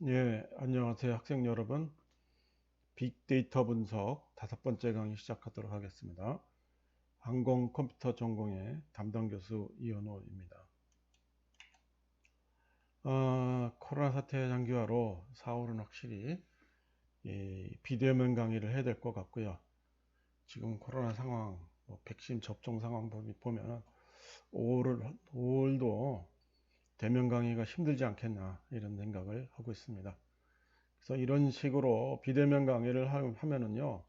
예, 안녕하세요, 학생 여러분. 빅데이터 분석 5번째 강의 시작하도록 하겠습니다. 항공 컴퓨터 전공의 담당 교수 이현호입니다. 코로나 사태 장기화로 4월은 확실히 비대면 강의를 해야 될 것 같고요. 지금 코로나 상황, 백신 접종 상황 보면 5월도 대면 강의가 힘들지 않겠나 이런 생각을 하고 있습니다. 그래서 이런 식으로 비대면 강의를 하면은요,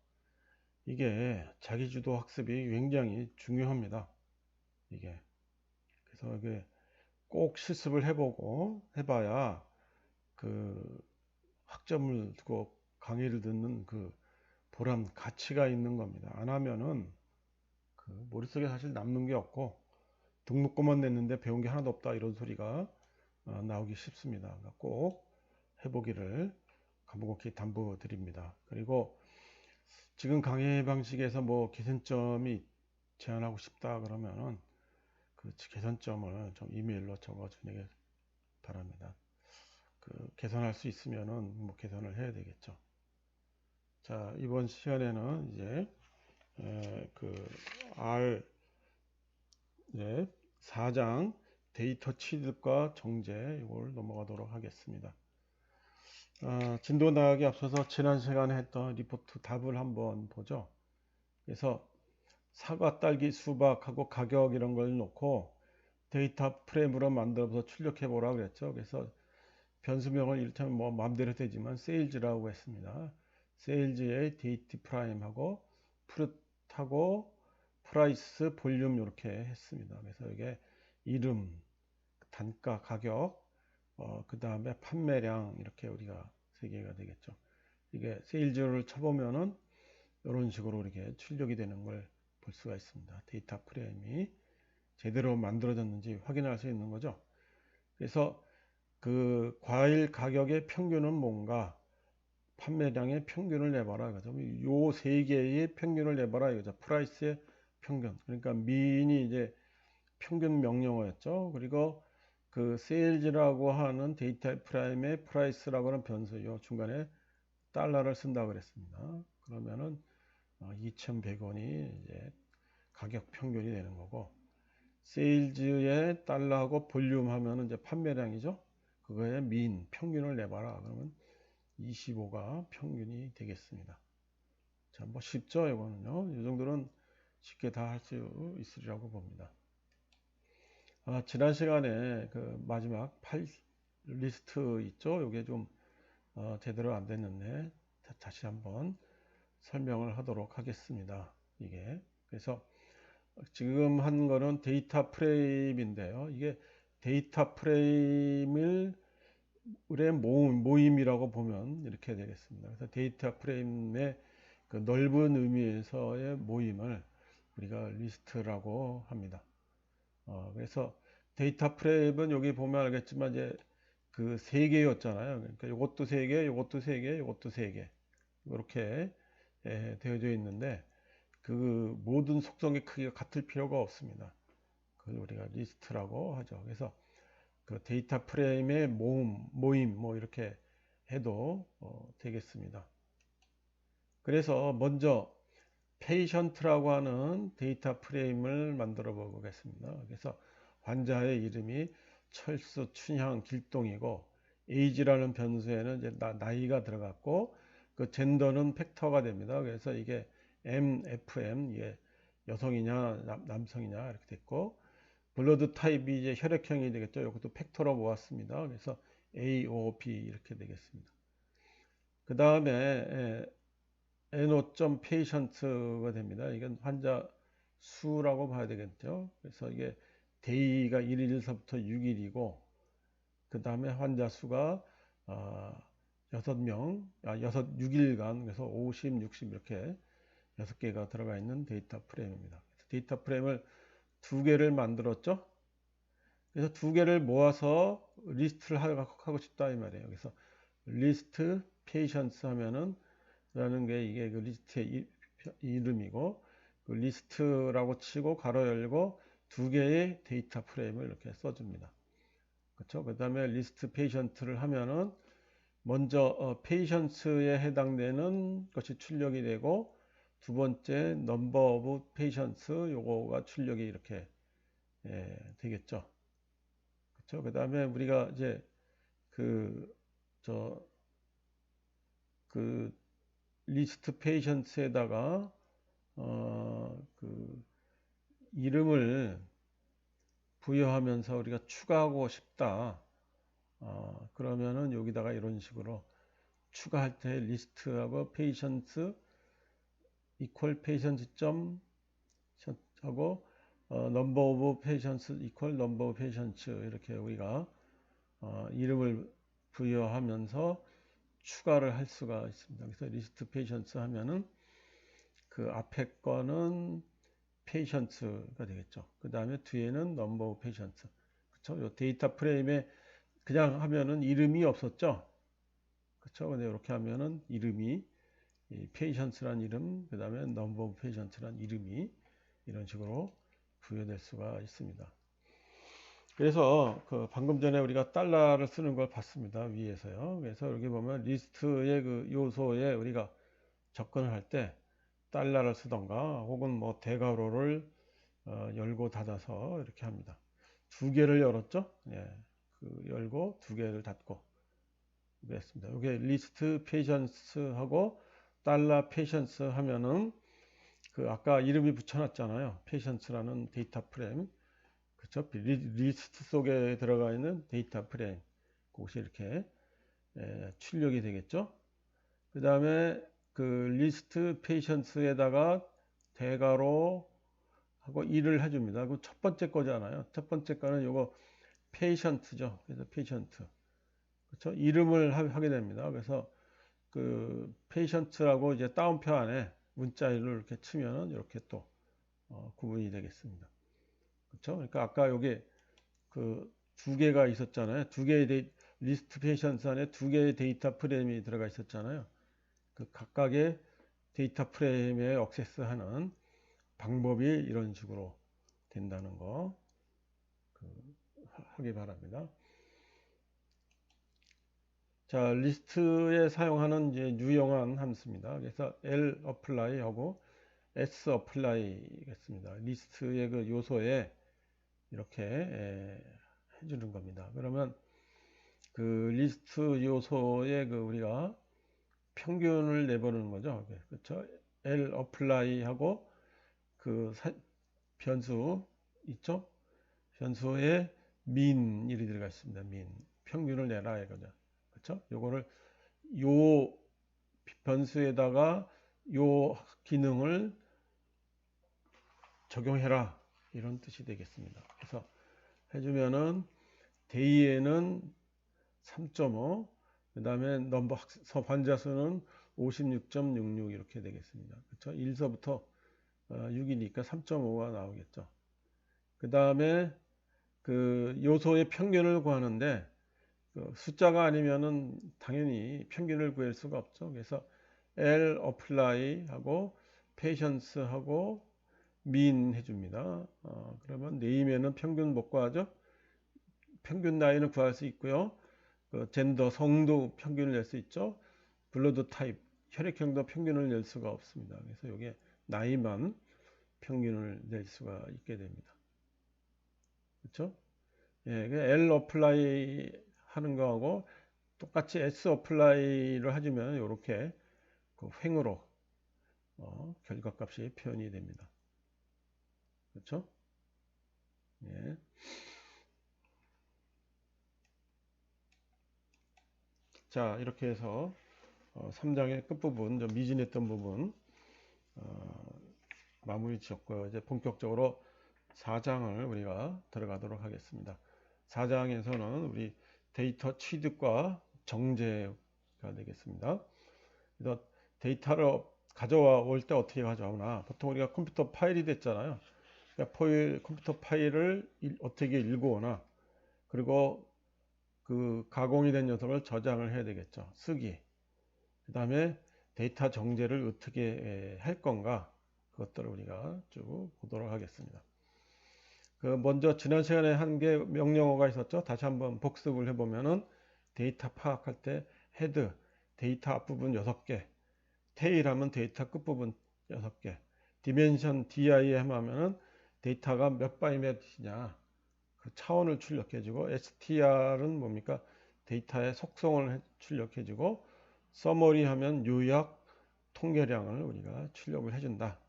이게 자기주도 학습이 굉장히 중요합니다. 이게. 그래서 이게 꼭 실습을 해보고 해봐야 그 학점을 두고 강의를 듣는 그 보람, 가치가 있는 겁니다. 안 하면은 그 머릿속에 사실 남는 게 없고 등록금만 냈는데 배운 게 하나도 없다 이런 소리가 나오기 쉽습니다. 그러니까 꼭 해보기를 간곡히 당부드립니다. 그리고 지금 강의 방식에서 뭐 개선점이 제안하고 싶다 그러면은 그 개선점을 좀 이메일로 적어주시기 바랍니다. 그 개선할 수 있으면은 뭐 개선을 해야 되겠죠. 자, 이번 시간에는 이제 그 R 이제 4장 데이터 취득과 정제 이걸 넘어가도록 하겠습니다. 진도 나가기 앞서서 지난 시간에 했던 리포트 답을 한번 보죠. 그래서 사과, 딸기, 수박하고 가격 이런 걸 놓고 데이터 프레임으로 만들어서 출력해 보라 그랬죠. 그래서 변수명을 이를테면 뭐 마음대로 되지만 세일즈라고 했습니다. 세일즈의 데이트 프라임하고 프루트하고 프라이스, 볼륨 이렇게 했습니다. 그래서 이게 이름, 단가, 가격, 그 다음에 판매량 이렇게 우리가 세 개가 되겠죠. 이게 세일즈를 쳐보면은 이런 식으로 이렇게 출력이 되는 걸 볼 수가 있습니다. 데이터 프레임이 제대로 만들어졌는지 확인할 수 있는 거죠. 그래서 그 과일 가격의 평균은 뭔가, 판매량의 평균을 내봐라 이거죠. 요 세 개의 평균을 내봐라 이거죠. 프라이스의 평균. 그러니까 민이 이제 평균 명령어였죠. 그리고 그 세일즈라고 하는 데이터 프라임의 프라이스라고 하는 변수요. 중간에 달러를 쓴다고 그랬습니다. 그러면은 2,100원이 이제 가격 평균이 되는 거고, 세일즈의 달러하고 볼륨 하면은 이제 판매량이죠. 그거에 민 평균을 내봐라. 그러면 25가 평균이 되겠습니다. 자, 뭐 쉽죠, 이거는요. 이 정도는 쉽게 다 할 수 있으리라고 봅니다. 지난 시간에 그 마지막 파일 리스트 있죠. 이게 좀 제대로 안 됐는데 다시 한번 설명을 하도록 하겠습니다. 이게 그래서 지금 한 거는 데이터 프레임인데요. 이게 데이터 프레임을 모임이라고 보면 이렇게 되겠습니다. 그래서 데이터 프레임의 그 넓은 의미에서의 모임을 우리가 리스트라고 합니다. 그래서 데이터 프레임은 여기 보면 알겠지만 이제 그 세 개였잖아요. 그러니까 이것도 세 개, 이것도 세 개, 이것도 세 개. 이렇게 되어져 있는데 그 모든 속성의 크기가 같을 필요가 없습니다. 그걸 우리가 리스트라고 하죠. 그래서 그 데이터 프레임의 모임 뭐 이렇게 해도 되겠습니다. 그래서 먼저 페이션트라고 하는 데이터 프레임을 만들어 보겠습니다. 그래서 환자의 이름이 철수, 춘향, 길동이고 age라는 변수에는 이제 나이가 들어갔고 그 젠더는 팩터가 됩니다. 그래서 이게 FM 이게 여성이냐 남성이냐 이렇게 됐고, 블러드 타입이 이제 혈액형이 되겠죠. 이것도 팩터로 모았습니다. 그래서 A, O, B 이렇게 되겠습니다. 그 다음에 NO.patient가 됩니다. 이건 환자 수라고 봐야 되겠죠. 그래서 이게 데이가 1일서부터 6일이고, 그 다음에 환자 수가 6명, 6일간, 그래서 50, 60 이렇게 6개가 들어가 있는 데이터 프레임입니다. 데이터 프레임을 2개를 만들었죠. 그래서 2개를 모아서 리스트를 하고 싶다 이 말이에요. 그래서 리스트 페이션스 하면은 라는 게 이게 그 리스트의 이름이고, 그 리스트라고 치고 가로 열고 2개의 데이터 프레임을 이렇게 써줍니다. 그렇죠? 그 다음에 리스트 페이션트를 하면은 먼저 patients에 해당되는 것이 출력이 되고 두 번째 number of patients 요거가 출력이 이렇게 되겠죠. 그렇죠? 그다음에 우리가 이제 그 저 그 리스트 patients에다가 그 이름을 부여하면서 우리가 추가하고 싶다. 그러면은 여기다가 이런 식으로 추가할 때 리스트하고 patients equal patients 점 하고 number of patients equal number of patients 이렇게 우리가 이름을 부여하면서 추가를 할 수가 있습니다. 그래서 리스트 patients 하면은 그 앞에 거는 patients가 되겠죠. 그 다음에 뒤에는 number of patients. 그렇죠? 요 데이터 프레임에 그냥 하면은 이름이 없었죠. 그렇죠? 근데 이렇게 하면은 이름이 patients란 이름, 그 다음에 number of patients란 이름이 이런 식으로 부여될 수가 있습니다. 그래서 그 방금 전에 우리가 달러를 쓰는 걸 봤습니다. 위에서요. 그래서 여기 보면 리스트의 그 요소에 우리가 접근을 할 때 달러를 쓰던가 혹은 뭐 대괄호를 열고 닫아서 이렇게 합니다. 두 개를 열었죠. 예, 그 열고 두 개를 닫고 그랬습니다. 이게 리스트 페이션스하고 달러 페이션스 하면은 그 아까 이름이 붙여놨잖아요. 페이션스라는 데이터 프레임. 그렇죠? 리스트 속에 들어가 있는 데이터 프레임. 그것이 이렇게 출력이 되겠죠. 그 다음에 그 리스트 페이션스에다가 대괄호 하고 1을 해줍니다. 그 첫 번째 거잖아요. 첫 번째 거는 요거 페이션트죠. 그래서 페이션트. 그렇죠? 이름을 하게 됩니다. 그래서 그 페이션트라고 이제 다운표 안에 문자를 이렇게 치면은 이렇게 또 구분이 되겠습니다. 그렇죠? 그러니까 아까 여기 그 두 개가 있었잖아요. 두 개의 리스트 페이션트 안에 두 개의 데이터 프레임이 들어가 있었잖아요. 그 각각의 데이터 프레임에 액세스하는 방법이 이런 식으로 된다는 거 하기 바랍니다. 자, 리스트에 사용하는 이제 유용한 함수입니다. 그래서 L apply 하고 S apply겠습니다. 리스트의 그 요소에 이렇게 해주는 겁니다. 그러면 그 리스트 요소에 그 우리가 평균을 내보는 거죠. 그렇죠? L apply 하고 그 변수 있죠? 변수에 민이 들어가 있습니다. 민. 평균을 내라 이거죠. 그렇죠? 요거를 요 변수에다가 요 기능을 적용해라 이런 뜻이 되겠습니다. 그래서 해주면은 데이에는 3.5, 그 다음에 넘버 환자 수는 56.66 이렇게 되겠습니다. 그렇죠? 1서부터 6이니까 3.5가 나오겠죠. 그 다음에 그 요소의 평균을 구하는데 그 숫자가 아니면은 당연히 평균을 구할 수가 없죠. 그래서 L apply 하고 patience 하고 mean 해줍니다. 그러면 네임에는 평균 못 구하죠. 평균 나이는 구할 수 있고요. 그 젠더 성도 평균을 낼 수 있죠. 블러드 타입 혈액형도 평균을 낼 수가 없습니다. 그래서 이게 나이만 평균을 낼 수가 있게 됩니다. 그렇죠? 예, L apply 하는 거하고 똑같이 S apply를 해주면 이렇게 그 횡으로 결과값이 표현이 됩니다. 그렇죠? 예. 자, 이렇게 해서 3장의 끝부분, 좀 미진했던 부분 마무리 지었고요. 이제 본격적으로 4장을 우리가 들어가도록 하겠습니다. 4장에서는 우리 데이터 취득과 정제가 되겠습니다. 그래서 데이터를 가져와 올 때 어떻게 가져오나 보통 우리가 컴퓨터 파일이 됐잖아요. 그러니까 컴퓨터 파일을 어떻게 읽어오나 그리고 그 가공이 된 녀석을 저장을 해야 되겠죠. 쓰기. 그 다음에 데이터 정제를 어떻게 할 건가 그것들을 우리가 쭉 보도록 하겠습니다. 그 먼저 지난 시간에 한 게 명령어가 있었죠. 다시 한번 복습을 해보면은 데이터 파악할 때 헤드, 데이터 앞부분 6개, 테일 하면 데이터 끝부분 6개, 디멘션 DIM 하면은 데이터가 몇 바이 몇이냐 그 차원을 출력해주고, STR은 뭡니까? 데이터의 속성을 출력해주고, 서머리 하면 요약, 통계량을 우리가 출력을 해준다.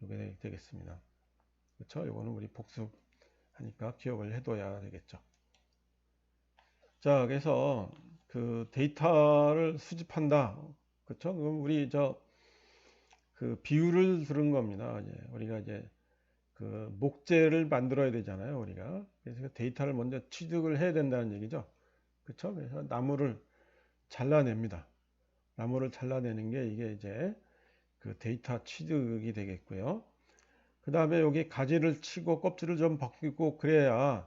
이게 되겠습니다. 그렇죠? 이거는 우리 복습하니까 기억을 해둬야 되겠죠. 자, 그래서 그 데이터를 수집한다. 그렇죠? 그럼 우리 그 비율을 들은 겁니다. 우리가 그 목재를 만들어야 되잖아요, 우리가. 그래서 데이터를 먼저 취득을 해야 된다는 얘기죠. 그렇죠? 그래서 나무를 잘라냅니다. 나무를 잘라내는 게 이게 이제 그 데이터 취득이 되겠고요. 그 다음에 여기 가지를 치고 껍질을 좀 벗기고 그래야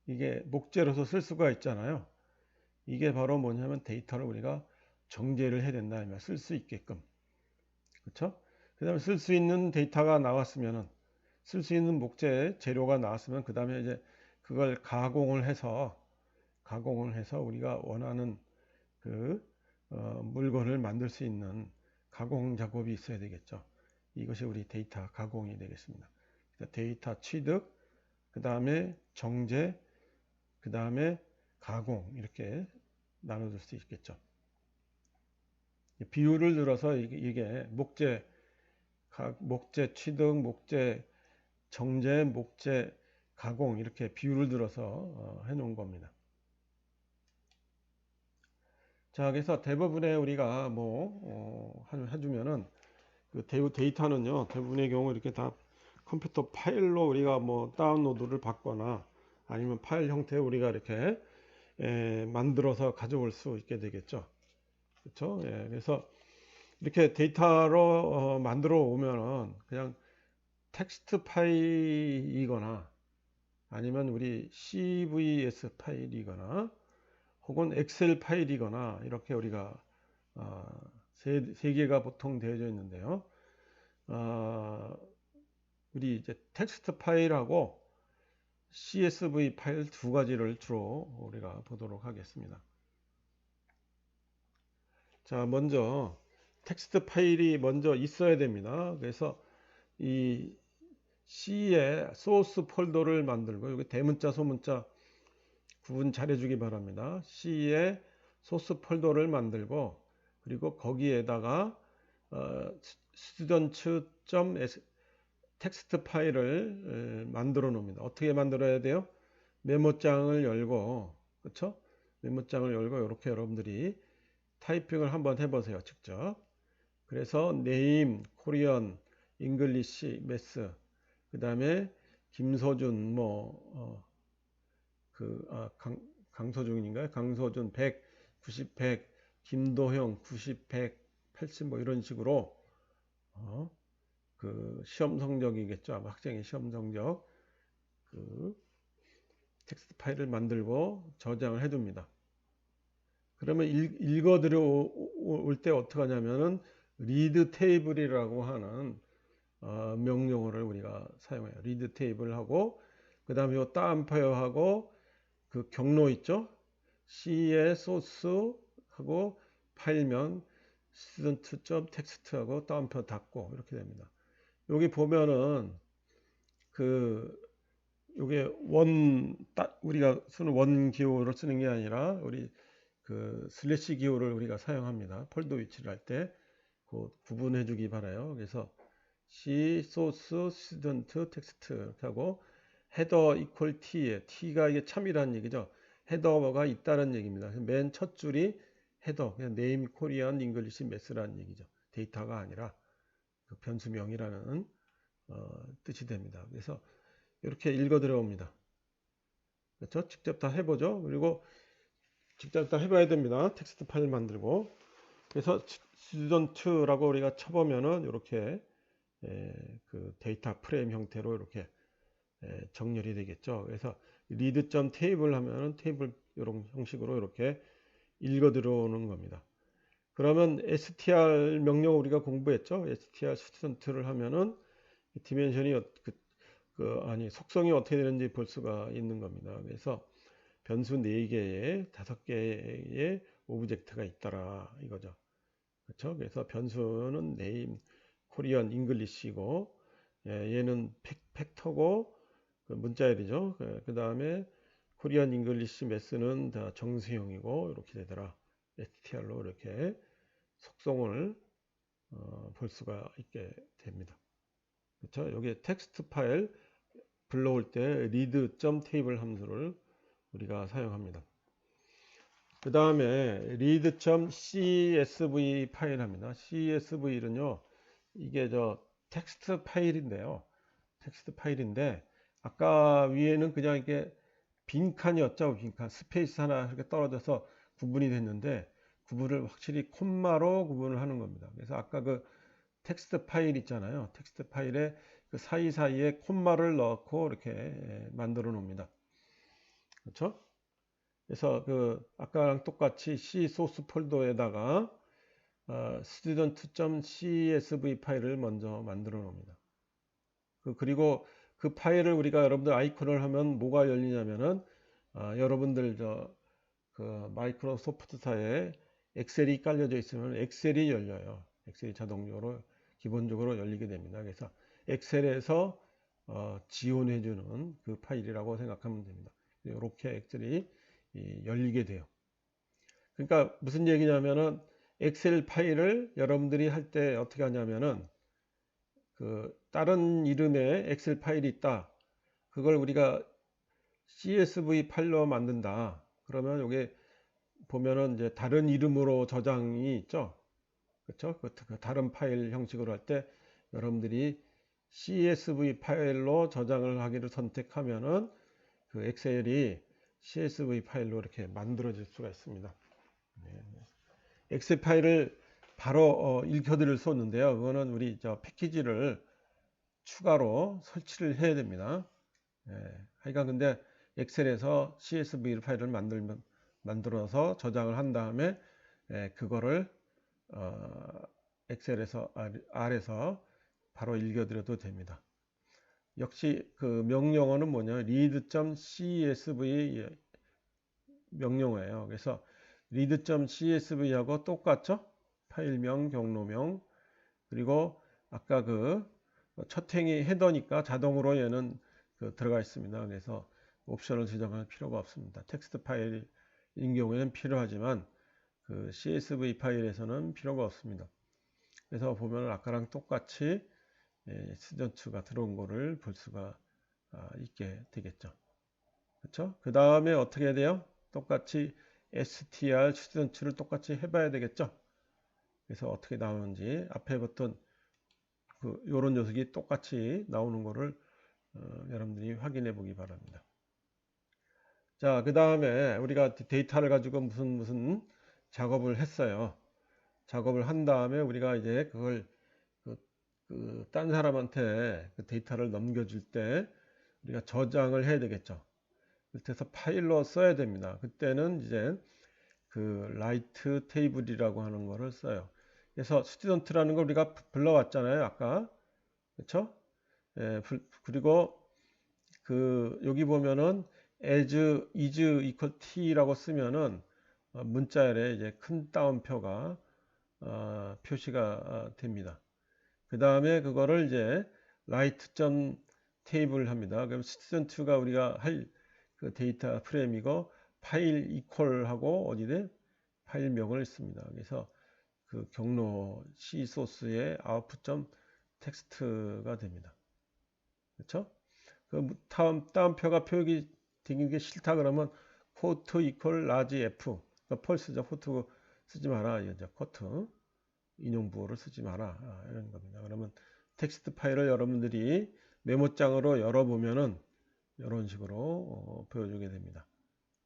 이게 목재로서 쓸 수가 있잖아요. 이게 바로 뭐냐면 데이터를 우리가 정제를 해야 된다. 쓸 수 있게끔. 그렇죠? 그 다음에 쓸 수 있는 데이터가 나왔으면은, 쓸 수 있는 목재 재료가 나왔으면 그 다음에 이제 그걸 가공을 해서 우리가 원하는 그 물건을 만들 수 있는 가공 작업이 있어야 되겠죠. 이것이 우리 데이터 가공이 되겠습니다. 데이터 취득, 그 다음에 정제, 그 다음에 가공, 이렇게 나눠줄 수 있겠죠. 비율을 들어서 이게 목재 취득, 목재 정제, 목재 가공, 이렇게 비율을 들어서 해놓은 겁니다. 자, 그래서 대부분의 우리가 해주면은 그 데이터는요, 대부분의 경우 이렇게 다 컴퓨터 파일로 우리가 다운로드를 받거나 아니면 파일 형태로 우리가 이렇게 만들어서 가져올 수 있게 되겠죠. 그렇죠? 예, 그래서 이렇게 데이터로 만들어 오면은 그냥 텍스트 파일이거나 아니면 우리 CVS 파일이거나 혹은 엑셀 파일이거나 이렇게 우리가 세 개가 보통 되어져 있는데요. 우리 이제 텍스트 파일하고 CSV 파일 두 가지를 주로 우리가 보도록 하겠습니다. 자, 먼저 텍스트 파일이 먼저 있어야 됩니다. 그래서 이 C에 소스 폴더를 만들고, 여기 대문자 소문자 구분 잘 해주기 바랍니다. C에 소스 폴더를 만들고, 그리고 거기에다가 student.s 텍스트 파일을 만들어 놓습니다. 어떻게 만들어야 돼요? 메모장을 열고, 그렇죠? 메모장을 열고 이렇게 여러분들이 타이핑을 한번 해보세요, 직접. 그래서 name, 코리안, 잉글리시, 매스, 그 다음에 김서준, 강서준인가요? 강서준 100, 90, 100, 김도형 90, 100, 80 이런 식으로 그 시험 성적이겠죠. 아마 학생의 시험 성적 그 텍스트 파일을 만들고 저장을 해둡니다. 그러면 읽어 들어올 때 어떻게 하냐면은 리드 테이블이라고 하는 명령어를 우리가 사용해요. 리드 테이블 하고 그 다음에 요 다운표어 하고 그 경로 있죠. C의 소스 하고 파일명 student.txt 하고 다운표 닫고 이렇게 됩니다. 여기 보면은 요게 우리가 쓰는 원 기호를 쓰는 게 아니라 우리 그 슬래시 기호를 우리가 사용합니다. 폴더 위치를 할 때 구분해 주기 바라요. 그래서 C 소스 스튜던트 텍스트 이렇게 하고 헤더 이퀄 T에 T가 이게 참이라는 얘기죠. 헤더가 있다는 얘기입니다. 맨 첫 줄이 헤더, 그냥 네임 코리안 잉글리시 매스라는 얘기죠. 데이터가 아니라 그 변수명이라는 뜻이 됩니다. 그래서 이렇게 읽어 들어옵니다. 그렇죠? 직접 다 해보죠. 그리고 직접 다 해봐야 됩니다. 텍스트 파일 만들고. 그래서 student라고 우리가 쳐보면은 이렇게 그 데이터 프레임 형태로 이렇게 정렬이 되겠죠. 그래서 read.table 하면은 테이블 이런 형식으로 이렇게 읽어 들어오는 겁니다. 그러면 str 명령 우리가 공부했죠. str student를 하면은 디멘션이 속성이 어떻게 되는지 볼 수가 있는 겁니다. 그래서 변수 4개에 5개의 오브젝트가 있더라 이거죠. 그렇죠? 그래서 변수는 name, 코리안, 잉글리시고 얘는 팩터고 그 문자열이죠. 그 다음에 코리안 잉글리시 매스는 다 정수형이고 이렇게 되더라. str로 이렇게 속성을 볼 수가 있게 됩니다. 그렇죠? 여기 텍스트 파일 불러올 때 read.table 함수를 우리가 사용합니다. 그 다음에 read.csv 파일 합니다. csv는요, 이게 텍스트 파일인데요. 텍스트 파일인데, 아까 위에는 그냥 이게 빈칸이었죠. 빈칸. 스페이스 하나 이렇게 떨어져서 구분이 됐는데, 구분을 확실히 콤마로 구분을 하는 겁니다. 그래서 아까 그 텍스트 파일 있잖아요. 텍스트 파일에 그 사이사이에 콤마를 넣고 이렇게 만들어 놓습니다. 그렇죠? 그래서 그 아까랑 똑같이 C 소스 폴더에다가 student.csv 파일을 먼저 만들어 놓습니다. 그리고 그 파일을 우리가 여러분들 아이콘을 하면 뭐가 열리냐면은 여러분들 그 마이크로소프트사에 엑셀이 깔려져 있으면 엑셀이 열려요. 엑셀이 자동적으로 기본적으로 열리게 됩니다. 그래서 엑셀에서 지원해주는 그 파일이라고 생각하면 됩니다. 이렇게 엑셀이 열리게 돼요. 그러니까 무슨 얘기냐면은 엑셀 파일을 여러분들이 할 때 어떻게 하냐면은 그 다른 이름의 엑셀 파일이 있다. 그걸 우리가 CSV 파일로 만든다. 그러면 여기 보면은 이제 다른 이름으로 저장이 있죠. 그렇죠? 그 다른 파일 형식으로 할 때 여러분들이 CSV 파일로 저장을 하기를 선택하면은 그 엑셀이 CSV 파일로 이렇게 만들어질 수가 있습니다. 엑셀 파일을 바로 읽혀드릴 수 없는데요. 그거는 우리 패키지를 추가로 설치를 해야 됩니다. 하여간 근데 엑셀에서 CSV 파일을 만들어서 저장을 한 다음에 그거를 엑셀에서 R에서 바로 읽어드려도 됩니다. 역시 그 명령어는 뭐냐? read.csv 명령어예요. 그래서 read.csv하고 똑같죠? 파일명, 경로명, 그리고 아까 그 첫 행이 헤더니까 자동으로 얘는 들어가 있습니다. 그래서 옵션을 지정할 필요가 없습니다. 텍스트 파일인 경우에는 필요하지만 그 CSV 파일에서는 필요가 없습니다. 그래서 보면 아까랑 똑같이 스튜던트가 들어온 거를 볼 수가 있게 되겠죠. 그렇죠? 그 다음에 어떻게 해야 돼요? 똑같이 str 스튜던트를 똑같이 해봐야 되겠죠. 그래서 어떻게 나오는지 앞에 붙은 요런 녀석이 똑같이 나오는 거를 여러분들이 확인해 보기 바랍니다. 자, 그 다음에 우리가 데이터를 가지고 무슨 작업을 했어요. 작업을 한 다음에 우리가 이제 그걸 딴 사람한테 그 데이터를 넘겨줄 때 우리가 저장을 해야 되겠죠. 그래서 파일로 써야 됩니다. 그때는 이제 그 라이트 테이블이라고 하는 거를 써요. 그래서 스튜던트라는 걸 우리가 불러왔잖아요. 아까. 그렇죠? 그리고 여기 보면은 as is equal t라고 쓰면은 문자열에 이제 큰 따옴표가 표시가 됩니다. 그 다음에 그거를 이제 write.table 합니다. 그럼 student2가 우리가 할 그 데이터 프레임이고 파일 이퀄하고 어디에 파일명을 씁니다. 그래서 그 경로 C 소스의 output.txt가 됩니다. 그렇죠? 그 따옴표가 표기 되는 게 싫다 그러면 quote equal large F, 그러니까 펄스죠. quote 쓰지 마라. 이제 quote 인용부호를 쓰지 마라. 이런 겁니다. 그러면 텍스트 파일을 여러분들이 메모장으로 열어보면은 이런 식으로 보여주게 됩니다.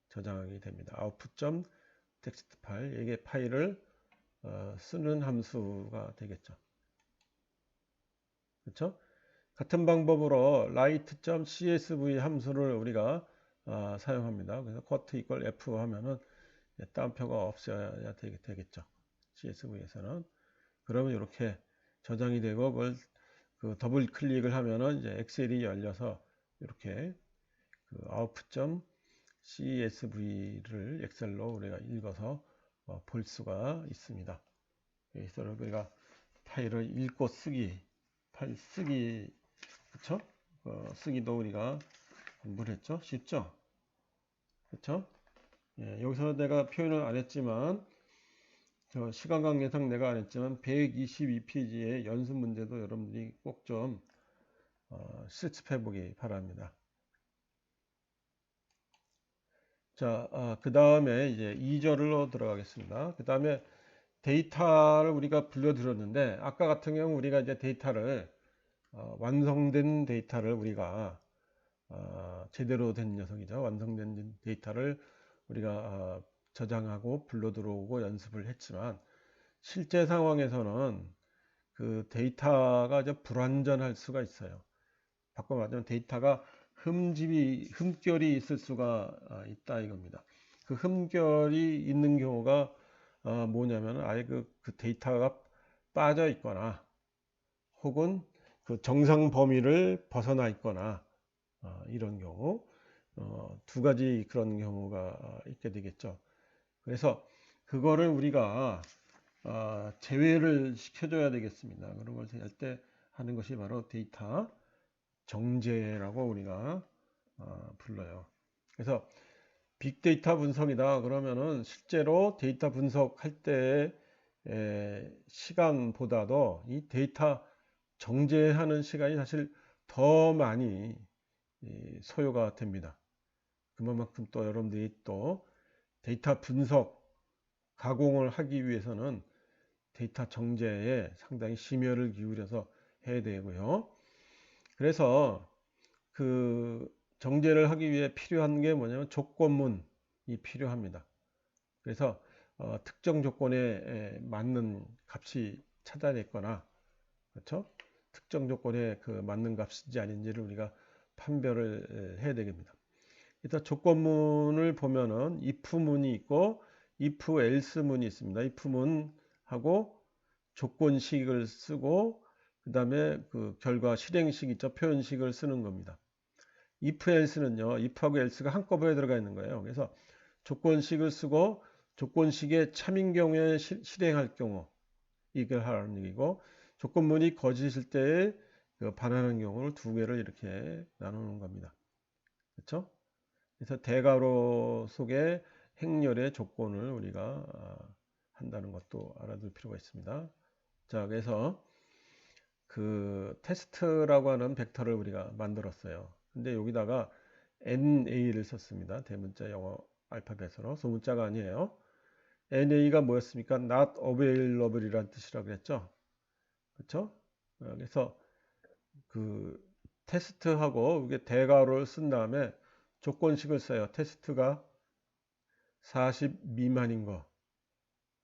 저장하게 됩니다. output.txt 파일, 이게 파일을 쓰는 함수가 되겠죠. 그렇죠? 같은 방법으로 write.csv 함수를 우리가 사용합니다. 그래서 quote equal f 하면은 따옴표가 없어야 되겠죠. CSV에서는. 그러면 이렇게 저장이 되고 그걸 더블 클릭을 하면은 이제 엑셀이 열려서 이렇게 output.csv를 엑셀로 우리가 읽어서 볼 수가 있습니다. 여기서 우리가 파일을 읽고 쓰기, 파일 쓰기, 그쵸? 쓰기도 우리가 공부를 했죠? 쉽죠? 그쵸? 예, 여기서 내가 표현을 안 했지만, 시간 관계상 내가 안 했지만, 122페이지의 연습 문제도 여러분들이 꼭 좀 실습해 보기 바랍니다. 자, 그 다음에 이제 2절로 들어가겠습니다. 그 다음에 데이터를 우리가 불러들였는데, 아까 같은 경우 우리가 이제 데이터를, 완성된 데이터를 우리가, 제대로 된 녀석이죠. 완성된 데이터를 우리가 저장하고 불러 들어오고 연습을 했지만, 실제 상황에서는 그 데이터가 좀 불완전할 수가 있어요. 바꿔 말하면 데이터가 흠결이 있을 수가 있다 이겁니다. 그 흠결이 있는 경우가 뭐냐면 아예 그 데이터가 빠져 있거나 혹은 그 정상 범위를 벗어나 있거나 이런 경우 두 가지 그런 경우가 있게 되겠죠. 그래서 그거를 우리가 제외를 시켜줘야 되겠습니다. 그런 걸 할 때 하는 것이 바로 데이터 정제라고 우리가 불러요. 그래서 빅데이터 분석이다 그러면은 실제로 데이터 분석할 때 시간보다도 이 데이터 정제하는 시간이 사실 더 많이 소요가 됩니다. 그만큼 또 여러분들이 또 데이터 분석 가공을 하기 위해서는 데이터 정제에 상당히 심혈을 기울여서 해야 되고요. 그래서 그 정제를 하기 위해 필요한 게 뭐냐면 조건문이 필요합니다. 그래서 특정 조건에 맞는 값이 찾아냈거나 그렇죠? 특정 조건에 그 맞는 값인지 아닌지를 우리가 판별을 해야 되겠습니다. 일단 조건문을 보면은 if문이 있고 if else 문이 있습니다. if문하고 조건식을 쓰고 그 다음에 그 결과 실행식 있죠. 표현식을 쓰는 겁니다. if else는요. if하고 else가 한꺼번에 들어가 있는 거예요. 그래서 조건식을 쓰고 조건식의 참인 경우에 실행할 경우 이걸 하라는 얘기고 조건문이 거짓일 때에 그 반환하는 경우를 두 개를 이렇게 나누는 겁니다. 그렇죠? 그래서 대괄호 속에 행렬의 조건을 우리가 한다는 것도 알아둘 필요가 있습니다. 자, 그래서 그 테스트라고 하는 벡터를 우리가 만들었어요. 근데 여기다가 NA를 썼습니다. 대문자 영어 알파벳으로. 소문자가 아니에요. NA가 뭐였습니까? Not available 이라는 뜻이라고 그랬죠. 그렇죠? 그래서 그 테스트하고 이게 대괄호를 쓴 다음에 조건식을 써요. 테스트가 40 미만인 거.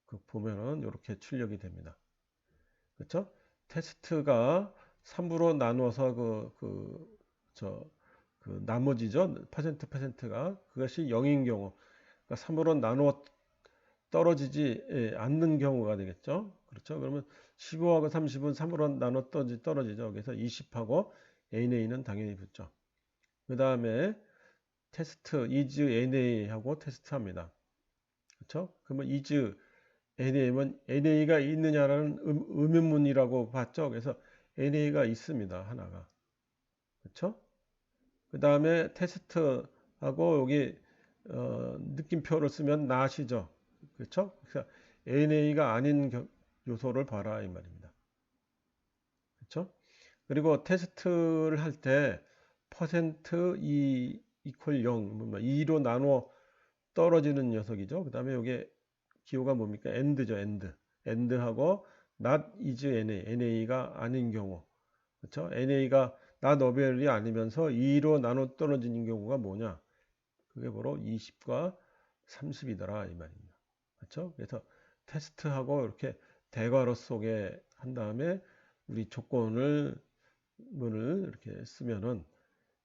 그 보면은 이렇게 출력이 됩니다. 그렇죠? 테스트가 3으로 나누어서 그 나머지죠. 퍼센트가 그것이 0인 경우. 그러니까 3으로 나누어 떨어지지 않는 경우가 되겠죠. 그렇죠? 그러면 15하고 30은 3으로 나눠 떨어지죠. 그래서 20하고 NA는 당연히 붙죠. 그 다음에 테스트 is NA하고 테스트합니다. 그렇죠? 그러면 is NA면 NA가 있느냐라는 의문문이라고 봤죠. 그래서 NA가 있습니다. 하나가. 그렇죠? 그 다음에 테스트하고 여기 느낌표를 쓰면 not이죠. 그렇죠? 그래서 NA가 아닌 요소를 봐라 이 말입니다. 그렇죠? 그리고 테스트를 할 때 퍼센트 E 이퀄 0, 2로 나누어 떨어지는 녀석이죠. 그 다음에 여기 기호가 뭡니까? AND죠, AND. AND하고 not is NA, NA가 아닌 경우. 그렇죠? NA가 not available이 아니면서 2로 나눠 떨어지는 경우가 뭐냐? 그게 바로 20과 30이더라 이 말입니다. 그렇죠? 그래서 테스트하고 이렇게 대괄호 속에 한 다음에 우리 조건을 문을 이렇게 쓰면은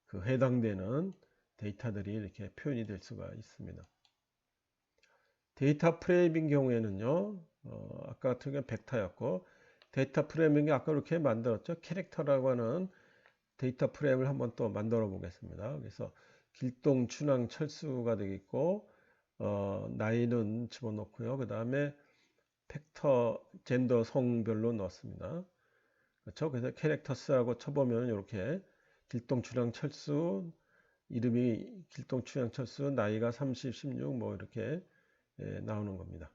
그 해당되는 데이터들이 이렇게 표현이 될 수가 있습니다. 데이터 프레임인 경우에는요, 아까 같은 경우는 벡터였고, 데이터 프레임이 아까 이렇게 만들었죠. 캐릭터라고 하는 데이터 프레임을 한번 또 만들어 보겠습니다. 그래서 길동, 춘향, 철수가 되겠고, 나이는 집어넣고요. 그 다음에 팩터, 젠더, 성별로 넣었습니다. 그렇죠? 그래서 캐릭터스라고 쳐보면 이렇게 길동출향철수, 이름이 길동출향철수, 나이가 30, 16 뭐 이렇게 나오는 겁니다.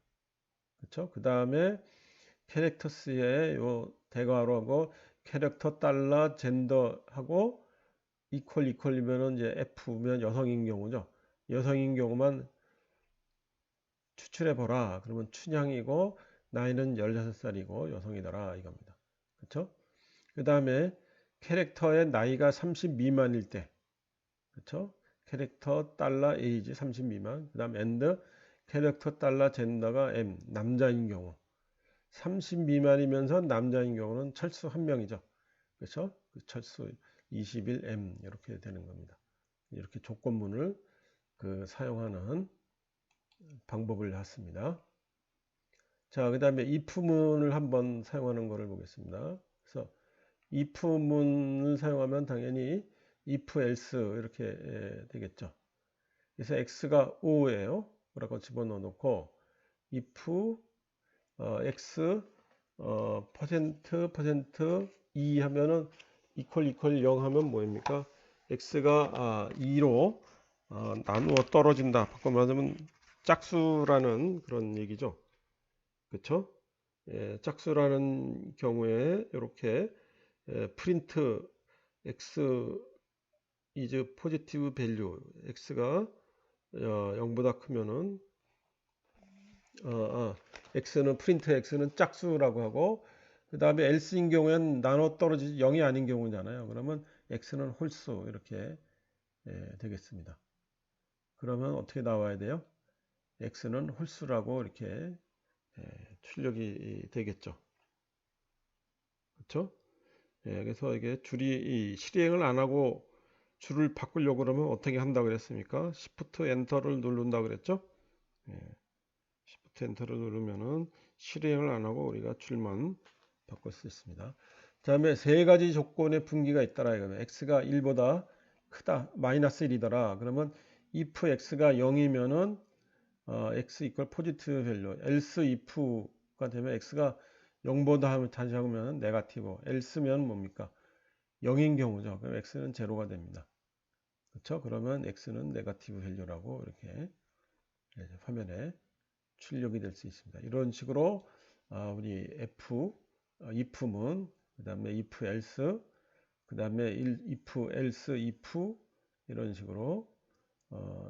그렇죠? 그 다음에 캐릭터스의 요 대괄호하고 캐릭터 달러 젠더하고 이퀄이면은 이제 F면 여성인 경우죠. 여성인 경우만 추출해 보라. 그러면 춘향이고 나이는 16살이고 여성이더라 이겁니다. 그렇죠? 그 다음에 캐릭터의 나이가 30 미만일 때, 그렇죠? 캐릭터 달러 에이지 30 미만. 그 다음 엔드 캐릭터 달러 젠더가 M 남자인 경우. 30 미만이면서 남자인 경우는 철수 한 명이죠. 그렇죠? 그 철수 21M 이렇게 되는 겁니다. 이렇게 조건문을 사용하는 방법을 했습니다. 자, 그 다음에 if문을 한번 사용하는 것을 보겠습니다. 그래서 if문을 사용하면 당연히 if else 이렇게 되겠죠. 그래서 x가 5예요. 라고 집어넣어 놓고 if x 퍼센트 2 하면은 이퀄 0 하면 뭐입니까? x가 2로 나누어 떨어진다. 바꿔 말하면 짝수라는 그런 얘기죠. 그렇죠? 예, 짝수라는 경우에 이렇게 프린트 x is positive value x가 0보다 크면은 x는 프린트 x는 짝수라고 하고 그 다음에 else인 경우에는 나눠 떨어지지 0이 아닌 경우잖아요. 그러면 x는 홀수 이렇게 되겠습니다. 그러면 어떻게 나와야 돼요? x는 홀수라고 이렇게 출력이 되겠죠. 그렇죠? 그래서 이게 줄이 실행을 안 하고 줄을 바꾸려고 그러면 어떻게 한다고 그랬습니까? Shift 엔터를 누른다고 그랬죠? Shift 엔터를 누르면은 실행을 안 하고 우리가 줄만 바꿀 수 있습니다. 다음에 세 가지 조건의 분기가 있더라 이거는 x가 1보다 크다 마이너스 1이더라 그러면 if x가 0이면은 x equal positive value else if가 되면 x가 0보다 하면 다시 하면 네거티브 else면 뭡니까 0인 경우죠. 그럼 x는 제로가 됩니다. 그렇죠? 그러면 x는 네거티브 밸류라고 이렇게 화면에 출력이 될 수 있습니다. 이런 식으로 우리 if문, 그 다음에 if else, 그 다음에 if else if 이런 식으로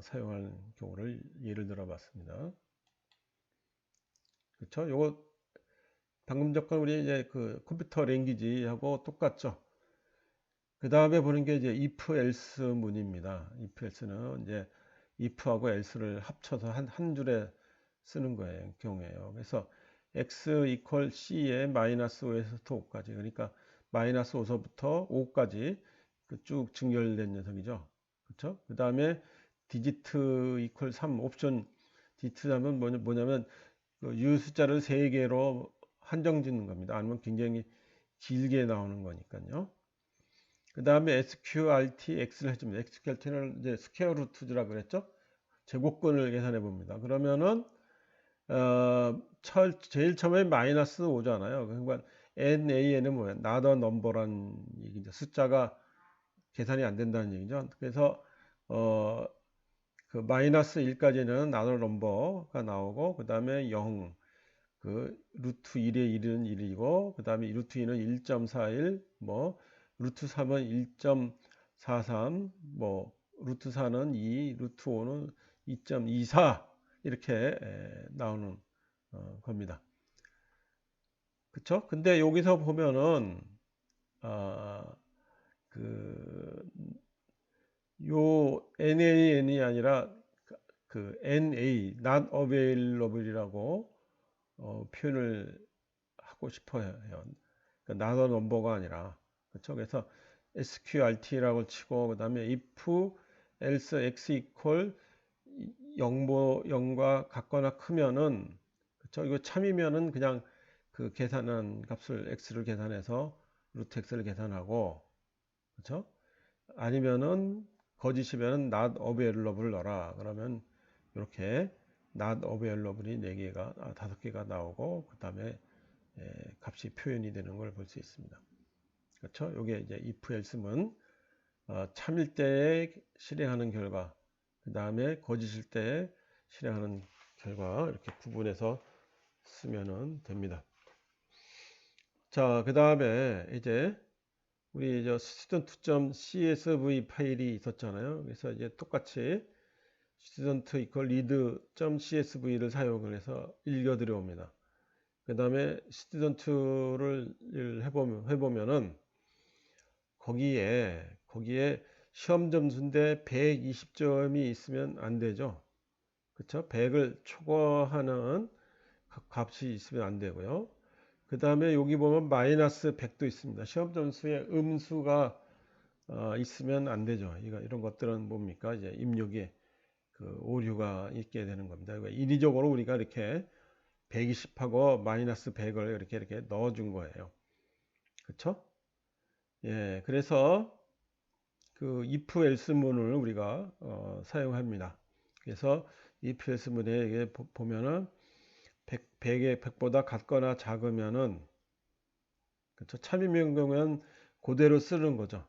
사용할 경우를 예를 들어 봤습니다. 그렇죠? 요거 방금 전과 우리 이제 컴퓨터 랭귀지하고 똑같죠? 그 다음에 보는 게 이제 if else 문입니다. if else는 이제 if하고 else를 합쳐서 한 줄에 쓰는 거예요. 경우에요. 그래서 x equal c에 마이너스 5에서 5까지 그러니까 마이너스 5서부터 5까지 쭉 증렬된 녀석이죠. 그렇죠? 그 다음에 디지트 equal 3 옵션 디지트 하면 뭐냐면 유 숫자를 3개로 한정 짓는 겁니다. 아니면 굉장히 길게 나오는 거니까요. 그 다음에 sqrt x를 해줍니다. sqrt는 이제 스퀘어 루트라고 그랬죠? 제곱근을 계산해 봅니다. 그러면은 제일 처음에 마이너스 5잖아요. 그러니까 nan은 뭐예요? not a number란 얘기죠. 숫자가 계산이 안 된다는 얘기죠. 그래서 그 마이너스 1까지는 not a number가 나오고 그 다음에 0, 루트 1의 1은 1이고 그 다음에 루트 2는 1.41, 뭐 루트 3은 1.43, 뭐 루트 4는 2, 루트 5는 2.24 이렇게 나오는 겁니다. 그쵸? 근데 여기서 보면은 요 NaN이 아니라 NA not available이라고 표현을 하고 싶어요. 그러니까 not a number가 아니라 그렇죠? 그래서 sqrt라고 치고 그 다음에 if else x equal 0과 같거나 크면은 그렇죠? 이거 참이면은 그냥 계산한 값을 x를 계산해서 루트 x를 계산하고 그렇죠? 아니면은 거짓이면은 not available 넣어라. 그러면 이렇게 not available이 4개가 5개가 나오고 그 다음에 값이 표현이 되는 걸 볼 수 있습니다. 그렇죠? 요게 이제 if else문 참일 때에 실행하는 결과, 그 다음에 거짓일 때에 실행하는 결과 이렇게 구분해서 쓰면 됩니다. 자, 그 다음에 이제 우리 student.csv 파일이 있었잖아요. 그래서 이제 똑같이 student equal read.csv를 사용을 해서 읽어 들여옵니다. 그 다음에 student를 해보면은 거기에 시험 점수인데 120점이 있으면 안 되죠. 그쵸? 100을 초과하는 값이 있으면 안 되고요. 그 다음에 여기 보면 마이너스 100도 있습니다. 시험 점수에 음수가 있으면 안 되죠. 이런 것들은 뭡니까? 이제 입력에 그 오류가 있게 되는 겁니다. 그러니까 인위적으로 우리가 이렇게 120하고 마이너스 100을 이렇게 넣어준 거예요. 그쵸? 예, 그래서 그 if else문을 우리가 사용합니다. 그래서 if else문에 보면은 100보다 같거나 작으면은, 그쵸? 참이면 경우는 그대로 쓰는 거죠.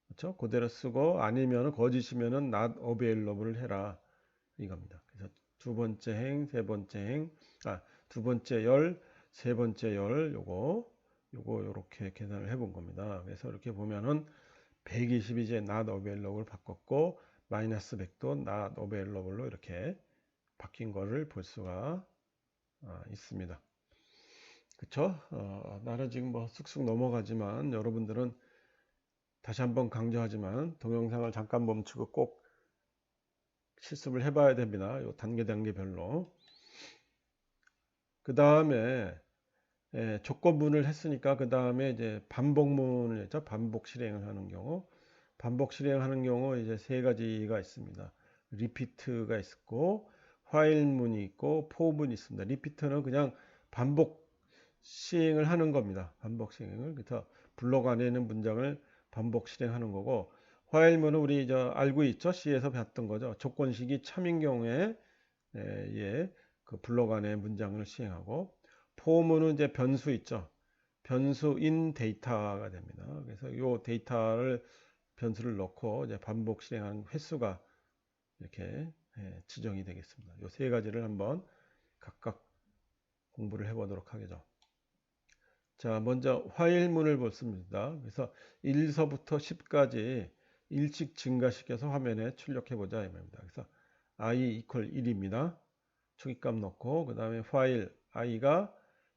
그쵸? 그대로 쓰고 아니면 거짓이면은 not available을 해라 이겁니다. 그래서 두 번째 행, 세 번째 행, 두 번째 열, 세 번째 열, 요거 요렇게 계산을 해본 겁니다. 그래서 이렇게 보면은 120이 이제 not available을 바꿨고 마이너스 100도 not available로 이렇게 바뀐 거를 볼 수가 있습니다. 그쵸? 나는 지금 뭐 쑥쑥 넘어가지만 여러분들은 다시 한번 강조하지만 동영상을 잠깐 멈추고 꼭 실습을 해봐야 됩니다. 요 단계별로. 그 다음에 조건문을 했으니까 그 다음에 이제 반복문을 했죠. 반복 실행을 하는 경우. 반복 실행하는 경우 이제 세 가지가 있습니다. 리피트가 있고, 화일문이 있고, 포문이 있습니다. 리피트는 그냥 반복 시행을 하는 겁니다. 반복 시행을. 그래서 블록 안에 있는 문장을 반복 실행하는 거고, 화일문은 우리 알고 있죠? C에서 봤던 거죠. 조건식이 참인 경우에 그 블록 안에 문장을 시행하고, 포문은 이제 변수 있죠. 변수인 데이터가 됩니다. 그래서 이 데이터를 변수를 넣고 이제 반복 실행하는 횟수가 이렇게 지정이 되겠습니다. 이 세 가지를 한번 각각 공부를 해보도록 하겠죠. 자, 먼저 화일문을 보습니다. 그래서 1서부터 10까지 일씩 증가시켜서 화면에 출력해보자 이 말입니다. 그래서 i equal 1입니다. 초기값 넣고 그 다음에 while i가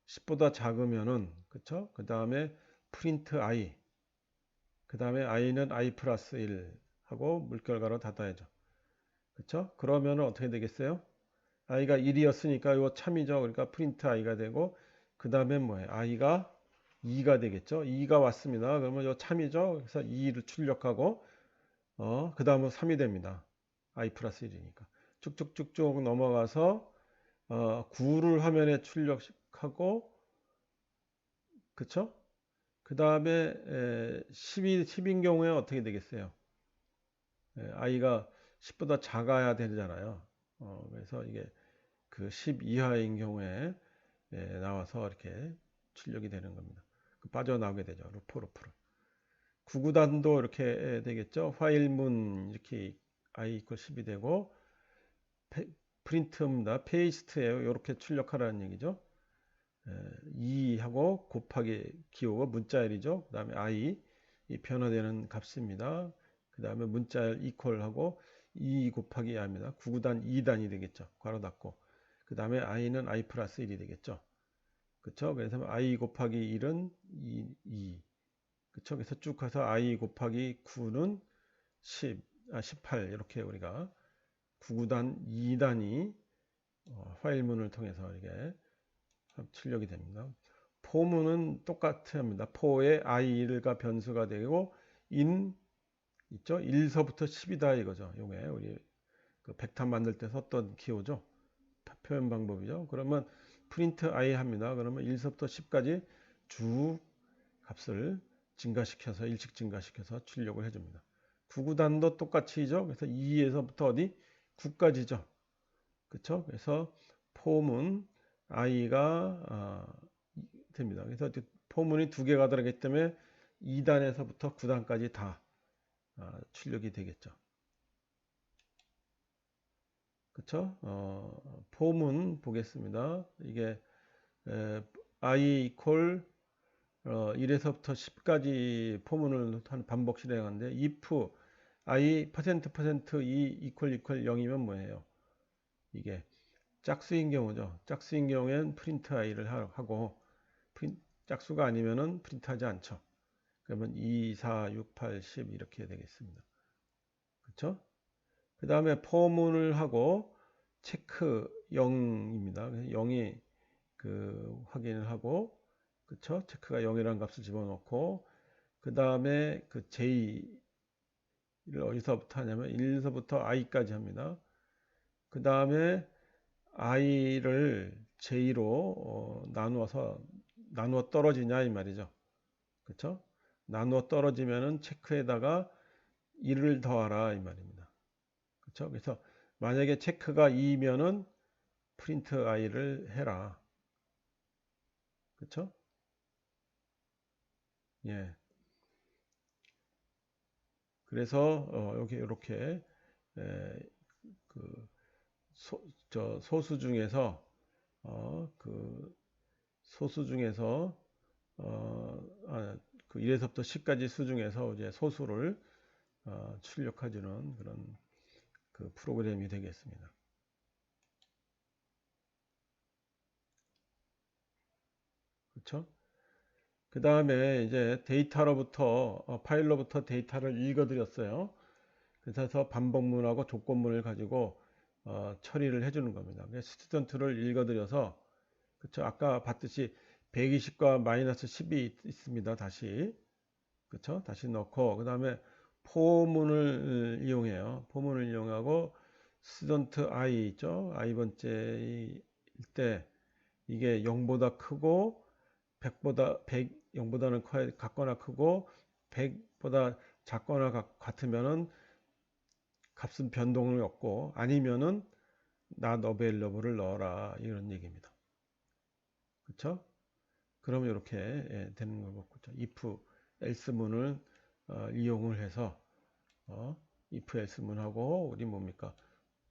10보다 작으면은 그쵸? 그 다음에 print i 그 다음에 i는 i 플러스 1 하고 물결가로 닫아야죠. 그쵸? 그러면 어떻게 되겠어요? i가 1이었으니까 이거 참이죠. 그러니까 print i가 되고 그 다음에 뭐예요? i가 2가 되겠죠. 2가 왔습니다. 그러면 이거 참이죠. 그래서 2를 출력하고 그 다음은 3이 됩니다. i 플러스 1이니까 쭉쭉쭉쭉 넘어가서 9를 화면에 출력하고 그쵸? 그 다음에 10인 경우에 어떻게 되겠어요? i가 10보다 작아야 되잖아요. 그래서 이게 그 10 이하인 경우에 나와서 이렇게 출력이 되는 겁니다. 빠져나오게 되죠. 루프로. 구구단도 이렇게 되겠죠. 화일문 이렇게 i equal 10이 되고 프린트입니다. 페이스트예요. 이렇게 출력하라는 얘기죠. 2하고 곱하기 기호가 문자열이죠. 그 다음에 i 이 변화되는 값입니다. 그 다음에 문자열 이퀄하고 2 곱하기 i입니다. 9구단 2단이 되겠죠. 괄호 닫고 그 다음에 i는 i 플러스 1이 되겠죠. 그쵸? 그래서 i 곱하기 1은 2 그쵸? 그래서 쭉 가서 i 곱하기 9는 18 이렇게 우리가 9구단 2단이 화일문을 통해서 이렇게 출력이 됩니다. 포문은 똑같습니다. 포에 i가 변수가 되고 in 있죠? 1서부터 10이다 이거죠. 요게 우리 그 백탑 만들 때 썼던 기호죠. 표현 방법이죠. 그러면 print i 합니다. 그러면 1서부터 10까지 주 값을 증가시켜서 일씩 증가시켜서 출력을 해줍니다. 9구단도 똑같이죠. 그래서 2에서부터 어디 9까지죠. 그쵸? 그래서 포문 i가 됩니다. 그래서 포문이 두 개가 들어가기 때문에 2단에서부터 9단까지 다 출력이 되겠죠. 그쵸? 포문 보겠습니다. 이게 i 이퀄 1에서부터 10까지 포문을 한 반복 실행하는데 if i %% 이퀄 0이면 뭐예요? 이게 짝수인 경우죠. 짝수인 경우엔 프린트 i를 하고 짝수가 아니면은 프린트하지 않죠. 그러면 2, 4, 6, 8, 10 이렇게 되겠습니다. 그렇죠? 그 다음에 포문을 하고 체크 0입니다. 0이 그 확인을 하고 그쵸? 체크가 0이라는 값을 집어넣고 그 다음에 그 J를 어디서부터 하냐면 1서부터 I까지 합니다. 그 다음에 I를 J로 나누어 떨어지냐 이 말이죠. 그쵸? 나누어 떨어지면은 체크에다가 1을 더하라 이 말입니다. 그쵸? 그래서 만약에 체크가 2면은 프린트 i를 해라. 그쵸? 예. 그래서 여기 이렇게 그 소수 중에서 그 소수 중에서 그 1에서부터 10까지 수 중에서 이제 소수를 출력해주는 그런 그 프로그램이 되겠습니다. 그렇죠? 그 다음에 이제 파일로부터 데이터를 읽어드렸어요. 그래서 반복문하고 조건문을 가지고 처리를 해주는 겁니다. 스튜던트를 읽어드려서 그쵸? 아까 봤듯이 120과 마이너스 10이 있습니다. 다시 그쵸? 다시 넣고 그 다음에 포문을 이용해요. 포문을 이용하고 스튜던트 i 있죠? i 번째일 때 이게 0보다 크고 0보다는 같거나 크고 100보다 작거나 같으면은 값은 변동이 없고 아니면은 not available을 넣어라 이런 얘기입니다. 그렇죠? 그러면 이렇게 되는 거고 if else 문을 이용을 해서 if else 문하고 우리 뭡니까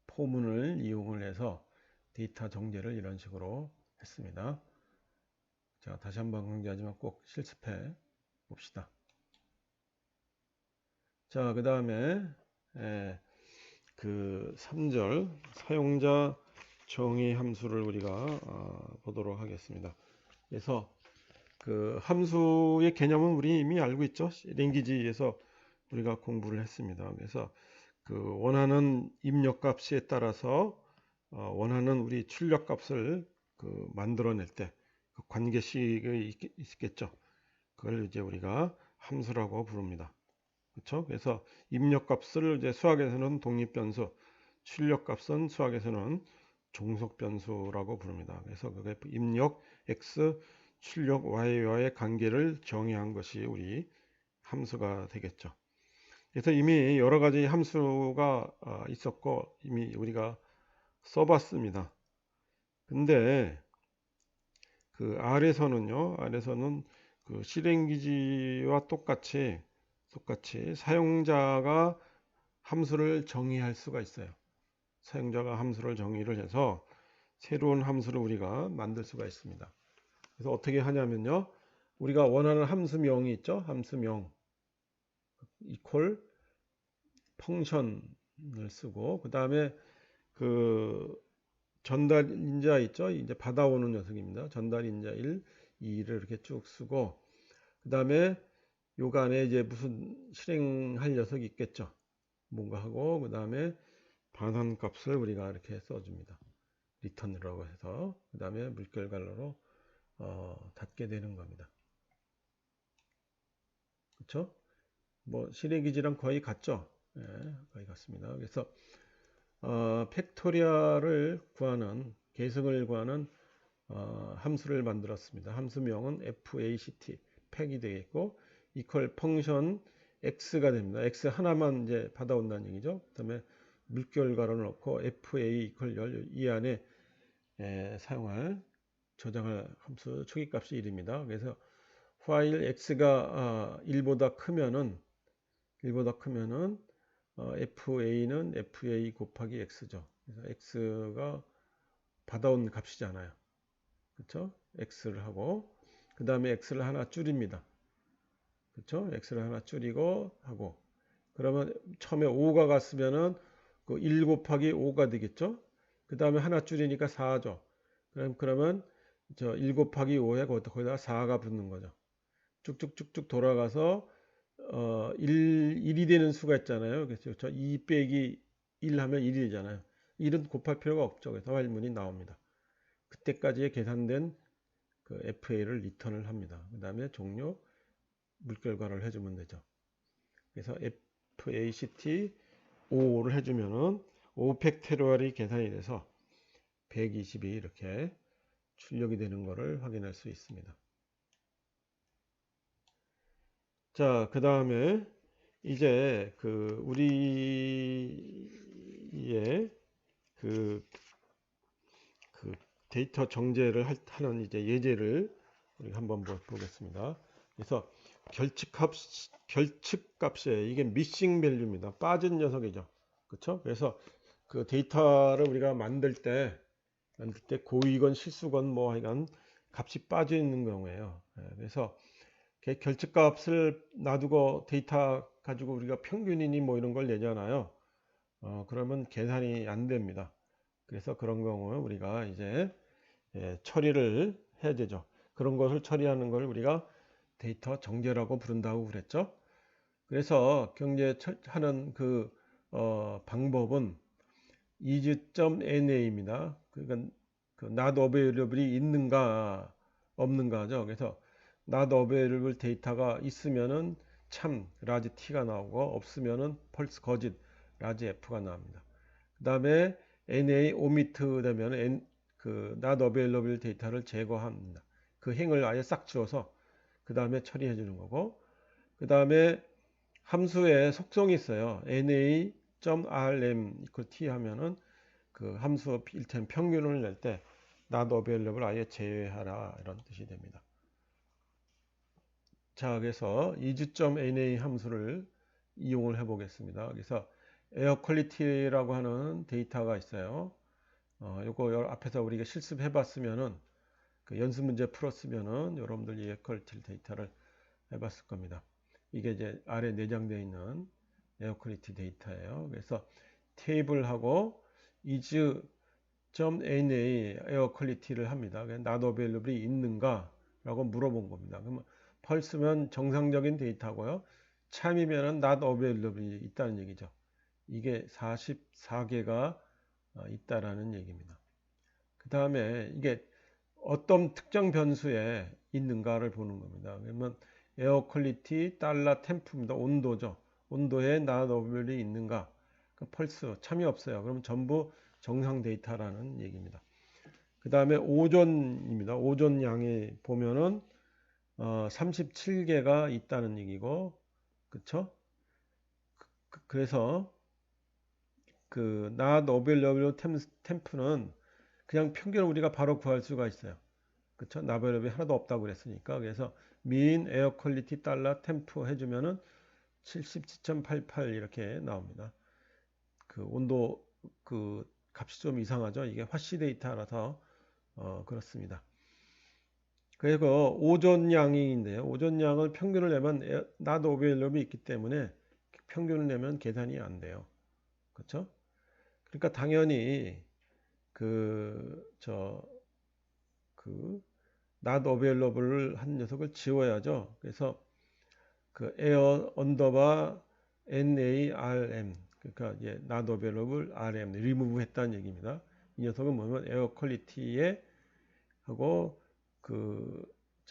포문을 이용을 해서 데이터 정제를 이런 식으로 했습니다. 자, 다시 한번 강조하지만 꼭 실습해 봅시다. 자, 그 다음에 그 3절 사용자 정의 함수를 우리가 보도록 하겠습니다. 그래서 그 함수의 개념은 우리 이미 알고 있죠. 랭귀지에서 우리가 공부를 했습니다. 그래서 그 원하는 입력값에 따라서 원하는 우리 출력값을 그 만들어낼 때 그 관계식이 있겠죠. 그걸 이제 우리가 함수라고 부릅니다. 그렇죠? 그래서 입력값을 이제 수학에서는 독립변수, 출력값은 수학에서는 종속변수라고 부릅니다. 그래서 그게 입력 x, 출력 y와의 관계를 정의한 것이 우리 함수가 되겠죠. 그래서 이미 여러 가지 함수가 있었고 이미 우리가 써봤습니다. 근데 그 R에서는 그 실행기지와 똑같이 사용자가 함수를 정의할 수가 있어요. 사용자가 함수를 정의를 해서 새로운 함수를 우리가 만들 수가 있습니다. 그래서 어떻게 하냐면요. 우리가 원하는 함수명이 있죠. 함수명 이퀄 펑션을 쓰고 그 다음에 그 전달인자 있죠. 이제 받아오는 녀석입니다. 전달인자 1, 2를 이렇게 쭉 쓰고 그 다음에 요간에 이제 무슨 실행할 녀석이 있겠죠. 뭔가 하고 그 다음에 반환값을 우리가 이렇게 써줍니다. 리턴이라고 해서 그 다음에 물결갈로로 닫게 되는 겁니다. 그렇죠? 뭐 실행기지랑 거의 같죠? 예, 거의 같습니다. 그래서 팩토리얼을 구하는 계승을 구하는 함수를 만들었습니다. 함수명은 fact 팩이 되겠고 이퀄 펑션 x가 됩니다. x 하나만 이제 받아온다는 얘기죠. 그다음에 물결괄호를 넣고 FA 이퀄 열 이 안에 사용할 저장할 함수 초기값이 1입니다. 그래서 while x가 1보다 크면은 FA는 FA 곱하기 x죠. 그래서 x가 받아온 값이잖아요. 그렇죠? x를 하고 그 다음에 x를 하나 줄입니다. 그렇죠? x를 하나 줄이고 하고 그러면 처음에 5가 갔으면은 그 1 곱하기 5가 되겠죠? 그 다음에 하나 줄이니까 4죠. 그러면 저 1 곱하기 5에 거기다가 4가 붙는 거죠. 쭉쭉쭉쭉 돌아가서 1이 되는 수가 있잖아요. 그래서 저 2 빼기 1 하면 1이 되잖아요. 1은 곱할 필요가 없죠. 그래서 활문이 나옵니다. 그때까지의 계산된 그 FA를 리턴을 합니다. 그 다음에 종료 물결괄호를 해주면 되죠. 그래서 FACT 5를 해주면은 5 팩토리얼이 계산이 돼서 120이 이렇게 출력이 되는 것을 확인할 수 있습니다. 자, 그 다음에 이제 그 우리의 그 데이터 정제를 하는 이제 예제를 우리 한번 보겠습니다. 그래서 결측값에 이게 미싱 밸류입니다. 빠진 녀석이죠. 그렇죠? 그래서 그 데이터를 우리가 만들 때 고의건 실수건 뭐 하여간 값이 빠져 있는 경우에요. 그래서 결측값을 놔두고 데이터 가지고 우리가 평균이니 뭐 이런 걸 내잖아요. 그러면 계산이 안 됩니다. 그래서 그런 경우에 우리가 이제 처리를 해야 되죠. 그런 것을 처리하는 걸 우리가 데이터 정제라고 부른다고 그랬죠. 그래서 경제하는 그 방법은 is.na입니다. 그러니까 그 not available이 있는가 없는가죠. 그래서 not available 데이터가 있으면은 참 large T가 나오고 없으면은 false 거짓 large F가 나옵니다. 그 다음에 na omit 되면 그 not available 데이터를 제거합니다. 그 행을 아예 싹 지워서 그 다음에 처리해 주는 거고 그 다음에 함수에 속성이 있어요. na.rm t 하면은 그 함수 일테면 평균을 낼 때 not available 아예 제외하라 이런 뜻이 됩니다. 자, 그래서 is.na 함수를 이용을 해 보겠습니다. 그래서 에어 퀄리티라고 하는 데이터가 있어요. 요거 앞에서 우리가 실습해 봤으면은 그 연습 문제 풀었으면은 여러분들 이 에어 퀄리티 데이터를 해 봤을 겁니다. 이게 이제 아래 내장되어 있는 에어 퀄리티 데이터예요. 그래서 테이블하고 is.na 에어 퀄리티를 합니다. not available이 있는가 라고 물어본 겁니다. 그러면 false면 정상적인 데이터고요. 참이면은 not available이 있다는 얘기죠. 이게 44개가 있다라는 얘기입니다. 그 다음에 이게 어떤 특정 변수에 있는가를 보는 겁니다. 그러면 에어 퀄리티 달러 템프입니다. 온도죠. 온도에 not available이 있는가? 펄스 참이 없어요. 그러면 전부 정상 데이터라는 얘기입니다. 그 다음에 오존입니다. 오존 양이 보면은 37개가 있다는 얘기고, 그쵸? 그래서 그 not available 템프는 그냥 평균을 우리가 바로 구할 수가 있어요. 그쵸? not available 하나도 없다고 그랬으니까. 그래서 mean air quality 달러 템프 해주면은 77.88 이렇게 나옵니다. 그 온도 그 값이 좀 이상하죠. 이게 화씨 데이터라서 그렇습니다. 그리고 오존량인데요. 오존량을 평균을 내면 not available이 있기 때문에 평균을 내면 계산이 안 돼요. 그렇죠? 그러니까 당연히 not available을 한 녀석을 지워야죠. 그래서 그 air 언더바 narm 그러니까 이제 not available rm remove 했다는 얘기입니다. 이 녀석은 뭐냐면 에어 퀄리티에 하고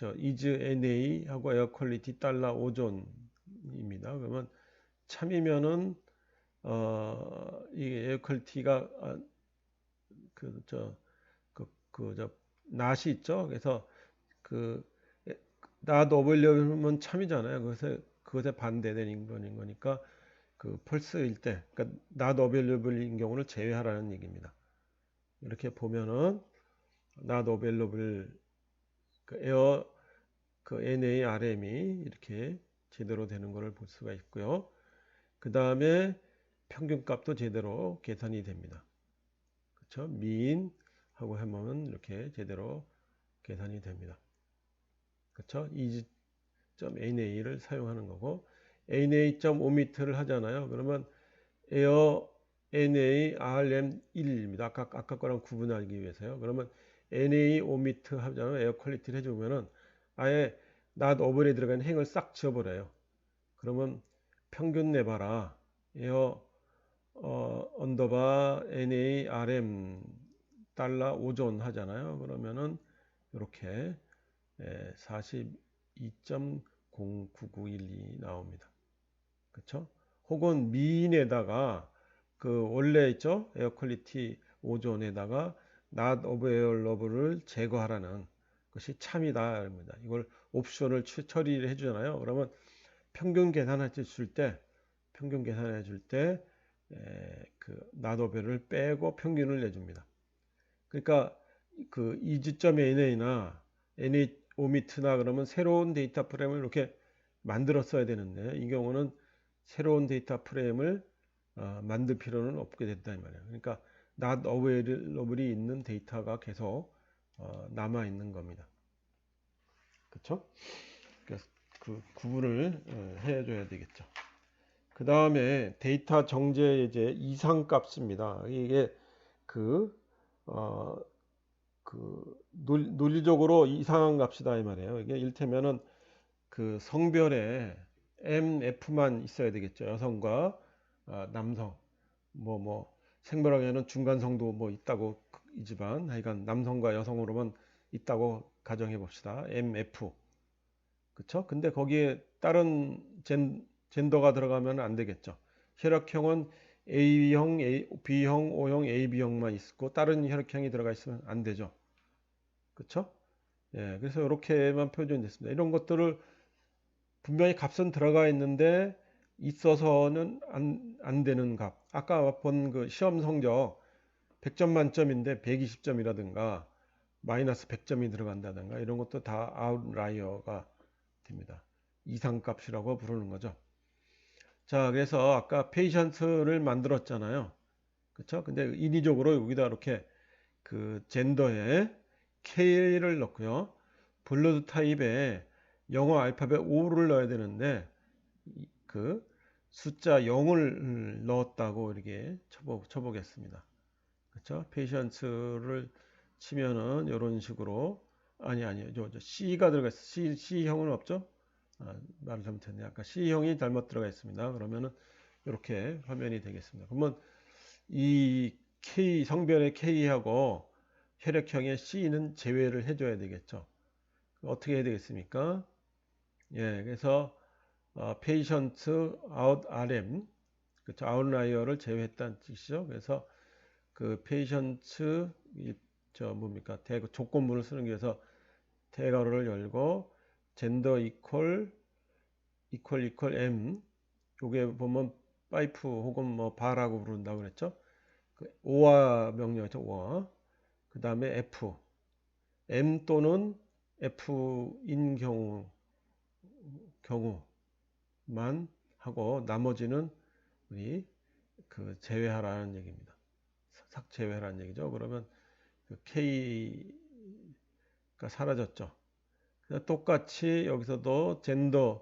is na 하고 에어 퀄리티 달러 오존입니다. 그러면 참이면은 이 에어 퀄리티가 not이 있죠. 그래서 그 not available면 참이잖아요. 그것에 반대되는 거니까 그 펄스일 때, 그러니까 not available인 경우를 제외하라는 얘기입니다. 이렇게 보면은 not available 그 에어 그 NARM이 이렇게 제대로 되는 것을 볼 수가 있고요. 그 다음에 평균값도 제대로 계산이 됩니다. 그렇죠? mean 하고 하면 이렇게 제대로 계산이 됩니다. 그렇죠? easy.na를 사용하는 거고 na.omit를 하잖아요. 그러면 에어 NARM1입니다. 아까 거랑 구분하기 위해서요. 그러면 NA omit 하잖아요. 에어 퀄리티를 해주면은 아예 not over에 들어간 행을 싹 지워버려요. 그러면 평균 내봐라. 에어 언더바 NARM 달러 오존 하잖아요. 그러면은 이렇게 42.09912 나옵니다. 그렇죠? 혹은 미인에다가 그 원래 있죠? 에어 퀄리티 오존에다가 not available를 제거하라는 것이 참이다. 이걸 옵션을 처리를 해주잖아요. 그러면 평균 계산해 줄 때, 그 not available를 빼고 평균을 내줍니다. 그러니까 그 is.na나 na omit나 그러면 새로운 데이터 프레임을 이렇게 만들었어야 되는데 이 경우는 새로운 데이터 프레임을 만들 필요는 없게 됐다 이 말이에요. 그러니까 not available이 있는 데이터가 계속 남아 있는 겁니다. 그렇죠? 그래서 그 구분을 해줘야 되겠죠. 그 다음에 데이터 정제 예제 이상값입니다. 이게 그 논리적으로 이상한 값이다 이 말이에요. 이게 일테면은 그 성별에 MF만 있어야 되겠죠. 여성과 남성. 생물학에는 중간성도 뭐 있다고 이지만 하여간 남성과 여성으로만 있다고 가정해 봅시다. MF. 그쵸? 근데 거기에 다른 젠더가 들어가면 안 되겠죠. 혈액형은 A형, B형, O형, AB형만 있고 다른 혈액형이 들어가 있으면 안 되죠. 그쵸? 예, 그래서 이렇게만 표현됐습니다. 이런 것들을 분명히 값은 들어가 있는데 있어서는 안 되는 값. 아까 본 그 시험 성적 100점 만점인데 120점이라든가 마이너스 100점이 들어간다든가 이런 것도 다 아웃라이어가 됩니다. 이상값이라고 부르는 거죠. 자, 그래서 아까 페이션트를 만들었잖아요. 그렇죠? 근데 인위적으로 여기다 이렇게 그 젠더에 K를 넣고요. 블러드 타입에 영어 알파벳 O를 넣어야 되는데 그 숫자 0을 넣었다고 이렇게 쳐보겠습니다. 그렇죠? 페이션트를 치면은 이런 식으로 아니요. 저 C가 들어가 있어. C형은 없죠? 말을 잘못했네. 아까 C형이 잘못 들어가 있습니다. 그러면은 이렇게 화면이 되겠습니다. 그러면 이 K 성별의 K하고 혈액형의 C는 제외를 해줘야 되겠죠. 어떻게 해야 되겠습니까? 예, 그래서 patient out RM 그렇죠. 아웃라이어를 제외했다는 뜻이죠. 그래서 그 patient 저 뭡니까 조건문을 쓰는 게 위해서 대괄호를 열고 젠더 이퀄 M 요게 보면 파이프 혹은 뭐 바라고 부른다고 그랬죠. 그 오화 명령이죠. 오화. 그 다음에 F M 또는 F인 경우만 하고 나머지는 우리 그 제외하라는 얘기입니다. 삭 제외하라는 얘기죠. 그러면 그 K가 사라졌죠. 똑같이 여기서도 젠더에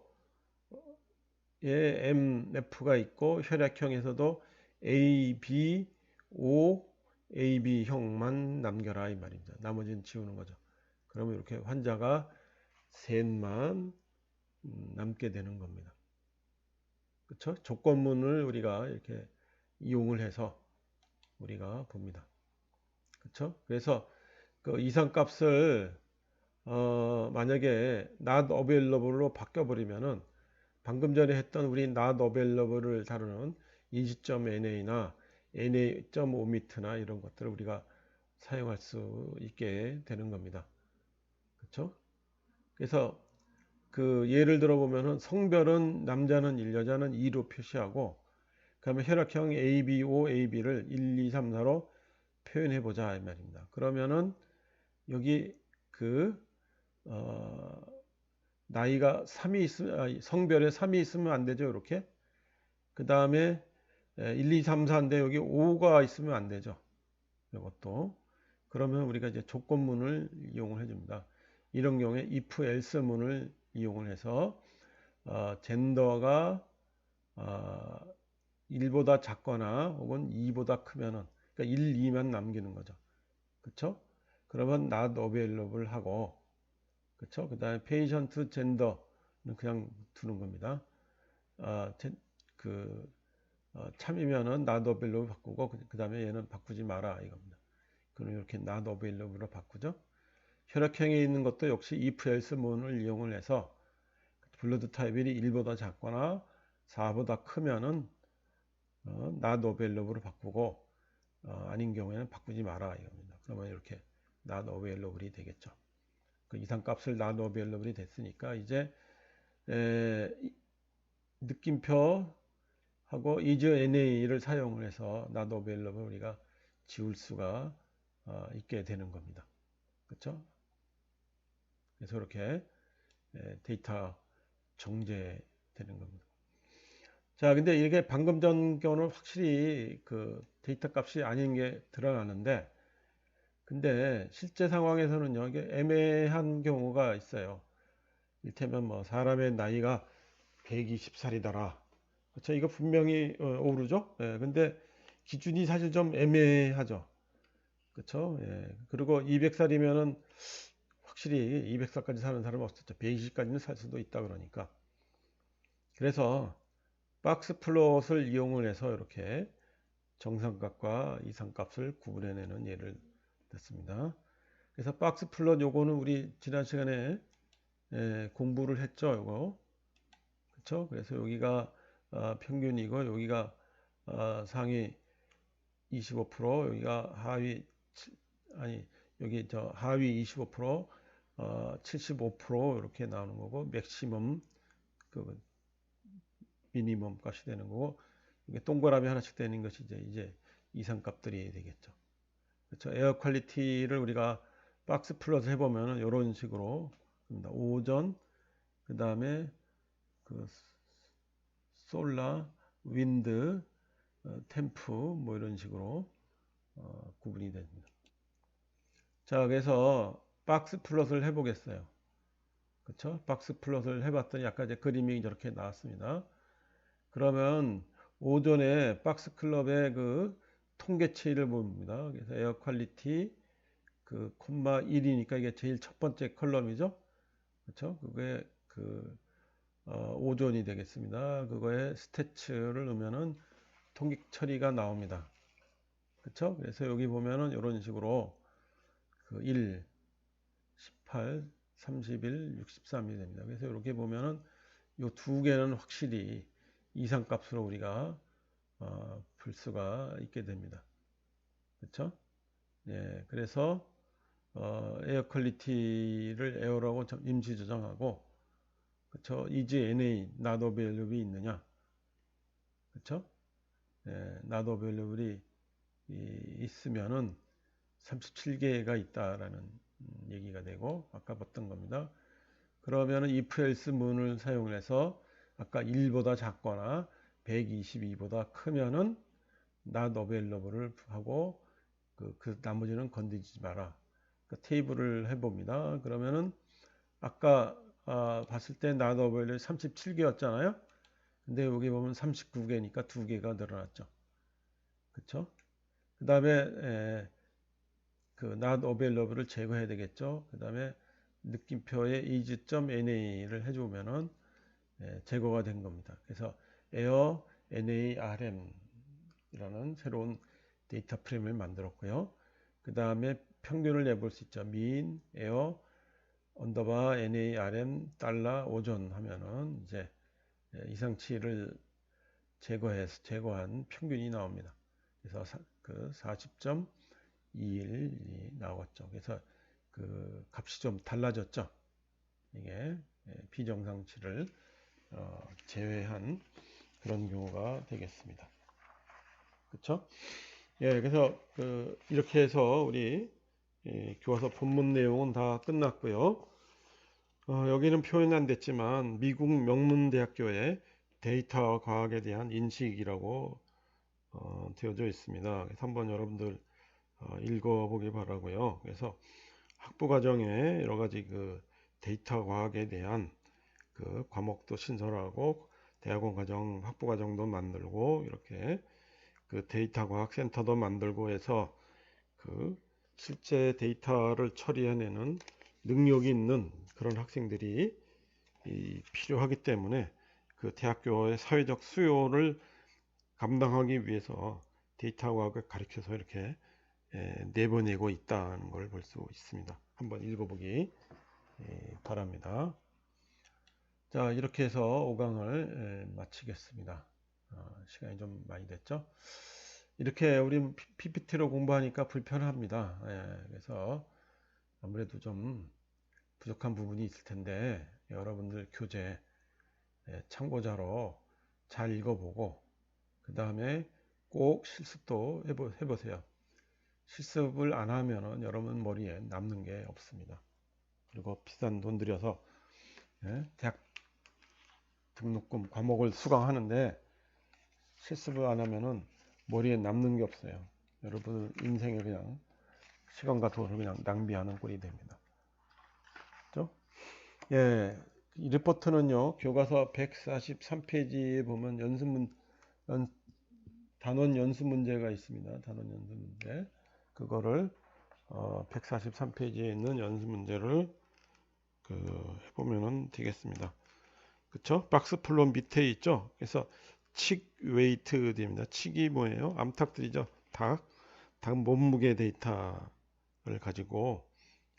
MF가 있고 혈액형에서도 A, B, O, AB형만 남겨라 이 말입니다. 나머지는 지우는 거죠. 그러면 이렇게 환자가 셋만 남게 되는 겁니다. 그렇죠? 조건문을 우리가 이렇게 이용을 해서 우리가 봅니다. 그렇죠? 그래서 그 이상값을 만약에 not available로 바뀌어버리면은 방금 전에 했던 우리 not available를 다루는 easy.na나 na.omit나 이런 것들을 우리가 사용할 수 있게 되는 겁니다. 그렇죠? 그래서 그 예를 들어 보면은 성별은 남자는 1, 여자는 2로 표시하고 그러면 혈액형 ABO, AB를 1, 2, 3, 4로 표현해 보자 이 말입니다. 그러면은 여기 그 나이가 3이 있으면 성별에 3이 있으면 안 되죠. 이렇게. 그 다음에 1, 2, 3, 4인데 여기 5가 있으면 안 되죠. 이것도. 그러면 우리가 이제 조건문을 이용을 해줍니다. 이런 경우에 if else 문을 이용을 해서 젠더가 1보다 작거나 혹은 2보다 크면은 그러니까 1, 2만 남기는 거죠. 그쵸? 그러면 not available 하고 그쵸? 그 다음에 patient gender는 그냥 두는 겁니다. 참이면은 not available 바꾸고 그 다음에 얘는 바꾸지 마라 이겁니다. 그럼 이렇게 not available로 바꾸죠. 혈액형에 있는 것도 역시 if else 문을 이용을 해서 블러드 타입이 1보다 작거나 4보다 크면은 not available로 바꾸고 아닌 경우에는 바꾸지 마라 이겁니다. 그러면 이렇게 not available이 되겠죠. 그 이상값을 not available이 됐으니까 이제 느낌표하고 is NA를 사용을 해서 not available 우리가 지울 수가 있게 되는 겁니다. 그렇죠? 그래서 이렇게 데이터 정제되는 겁니다. 자, 근데 이게 방금 전 경우는 확실히 그 데이터 값이 아닌 게 드러나는데, 근데 실제 상황에서는요, 이게 애매한 경우가 있어요. 이를테면 뭐 사람의 나이가 120살이더라. 그렇죠? 이거 분명히 오르죠? 예, 근데 기준이 사실 좀 애매하죠. 그렇죠? 예. 그리고 200살이면은 확실히 200살까지 사는 사람은 없었죠. 120까지는 살 수도 있다 그러니까. 그래서 박스 플롯을 이용을 해서 이렇게 정상값과 이상값을 구분해내는 예를 듣습니다. 그래서 박스 플롯 요거는 우리 지난 시간에 공부를 했죠. 요거. 그렇죠? 그래서 여기가 평균이고 여기가 상위 25%, 여기가 하위 아니 여기 저 하위 25%, 75% 이렇게 나오는 거고 맥시멈 그 미니멈 값이 되는 거고 이게 동그라미 하나씩 되는 것이 이제 이상값들이 되겠죠. 그렇죠? 에어 퀄리티를 우리가 박스 플러스 해보면은 이런 식으로 오전 그 다음에 그 솔라 윈드 템프 뭐 이런 식으로 구분이 됩니다. 자, 그래서 박스 플롯을 해보겠어요. 그렇죠? 박스 플롯을 해봤더니 아까 이제 그림이 저렇게 나왔습니다. 그러면 오전에 박스 클럽의 그 통계치를 봅니다. 그래서 에어 퀄리티 그 콤마 1이니까 이게 제일 첫 번째 컬럼이죠. 그렇죠? 그게 그 오전이 되겠습니다. 그거에 스태츠를 넣으면은 통계 처리가 나옵니다. 그렇죠? 그래서 여기 보면은 이런 식으로 그 1, 18, 31, 63이 됩니다. 그래서 이렇게 보면은 이 두 개는 확실히 이상값으로 우리가 풀 수가 있게 됩니다. 그렇죠? 예, 그래서 에어 퀄리티를 에어라고 임시 조정하고 그렇죠? is NA not available이 있느냐? 그렇죠? 예, not available이 있으면은 37개가 있다라는 얘기가 되고 아까 봤던 겁니다. 그러면은 if else 문을 사용해서 아까 1보다 작거나 122보다 크면은 not available을 하고 그 나머지는 건드리지 마라. 그 테이블을 해봅니다. 그러면은 아까 봤을 때 not available 37개였잖아요. 근데 여기 보면 39개니까 2개가 늘어났죠. 그쵸? 그 다음에 그 not available을 제거해야 되겠죠. 그 다음에 느낌표에 is.na를 해주면은 제거가 된 겁니다. 그래서 air narm 이라는 새로운 데이터 프레임을 만들었고요. 그 다음에 평균을 내볼 수 있죠. mean, air, 언더바 narm 달러 오전 하면은 이제 이상치를 제거한 평균이 나옵니다. 그래서 그 40.21이 나왔죠. 그래서 그 값이 좀 달라졌죠. 이게 비정상치를 제외한 그런 경우가 되겠습니다. 그쵸? 예, 그래서 이렇게 해서 우리 교과서 본문 내용은 다 끝났고요. 여기는 표현 안 됐지만 미국 명문대학교의 데이터 과학에 대한 인식이라고 되어져 있습니다. 그래서 한번 여러분들 읽어보기 바라고요. 그래서 학부 과정에 여러 가지 데이터 과학에 대한 과목도 신설하고 대학원 과정, 학부 과정도 만들고 이렇게 데이터 과학 센터도 만들고 해서 실제 데이터를 처리해내는 능력이 있는 그런 학생들이 필요하기 때문에 대학교의 사회적 수요를 감당하기 위해서 데이터 과학을 가르쳐서 이렇게 내보내고 있다는 걸 볼 수 있습니다. 한번 읽어보기 바랍니다. 자, 이렇게 해서 5강을 마치겠습니다. 시간이 좀 많이 됐죠? 이렇게 우리 PPT로 공부하니까 불편합니다. 그래서 아무래도 좀 부족한 부분이 있을 텐데 여러분들 교재 참고자로 잘 읽어보고 그 다음에 꼭 실습도 해보세요. 실습을 안 하면은 여러분 머리에 남는 게 없습니다. 그리고 비싼 돈 들여서 대학 등록금 과목을 수강하는데 실습을 안 하면은 머리에 남는 게 없어요. 여러분 인생에 그냥 시간과 돈을 그냥 낭비하는 꼴이 됩니다. 그렇죠? 예, 이 리포트는요 교과서 143페이지에 보면 단원 연습 문제가 있습니다. 단원 연습 문제 그거를 143페이지에 있는 연습 문제를 해보면 되겠습니다. 그쵸? 박스 플롯 밑에 있죠? 그래서 칙 웨이트 됩니다. 칙이 뭐예요? 암탉들이죠. 닭 몸무게 데이터를 가지고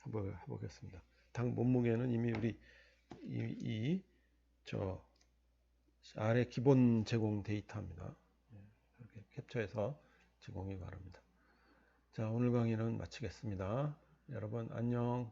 한번 해보겠습니다. 닭 몸무게는 이미 우리 저 아래 기본 제공 데이터입니다. 이렇게 캡처해서 제공이 바랍니다. 자, 오늘 강의는 마치겠습니다. 여러분 안녕.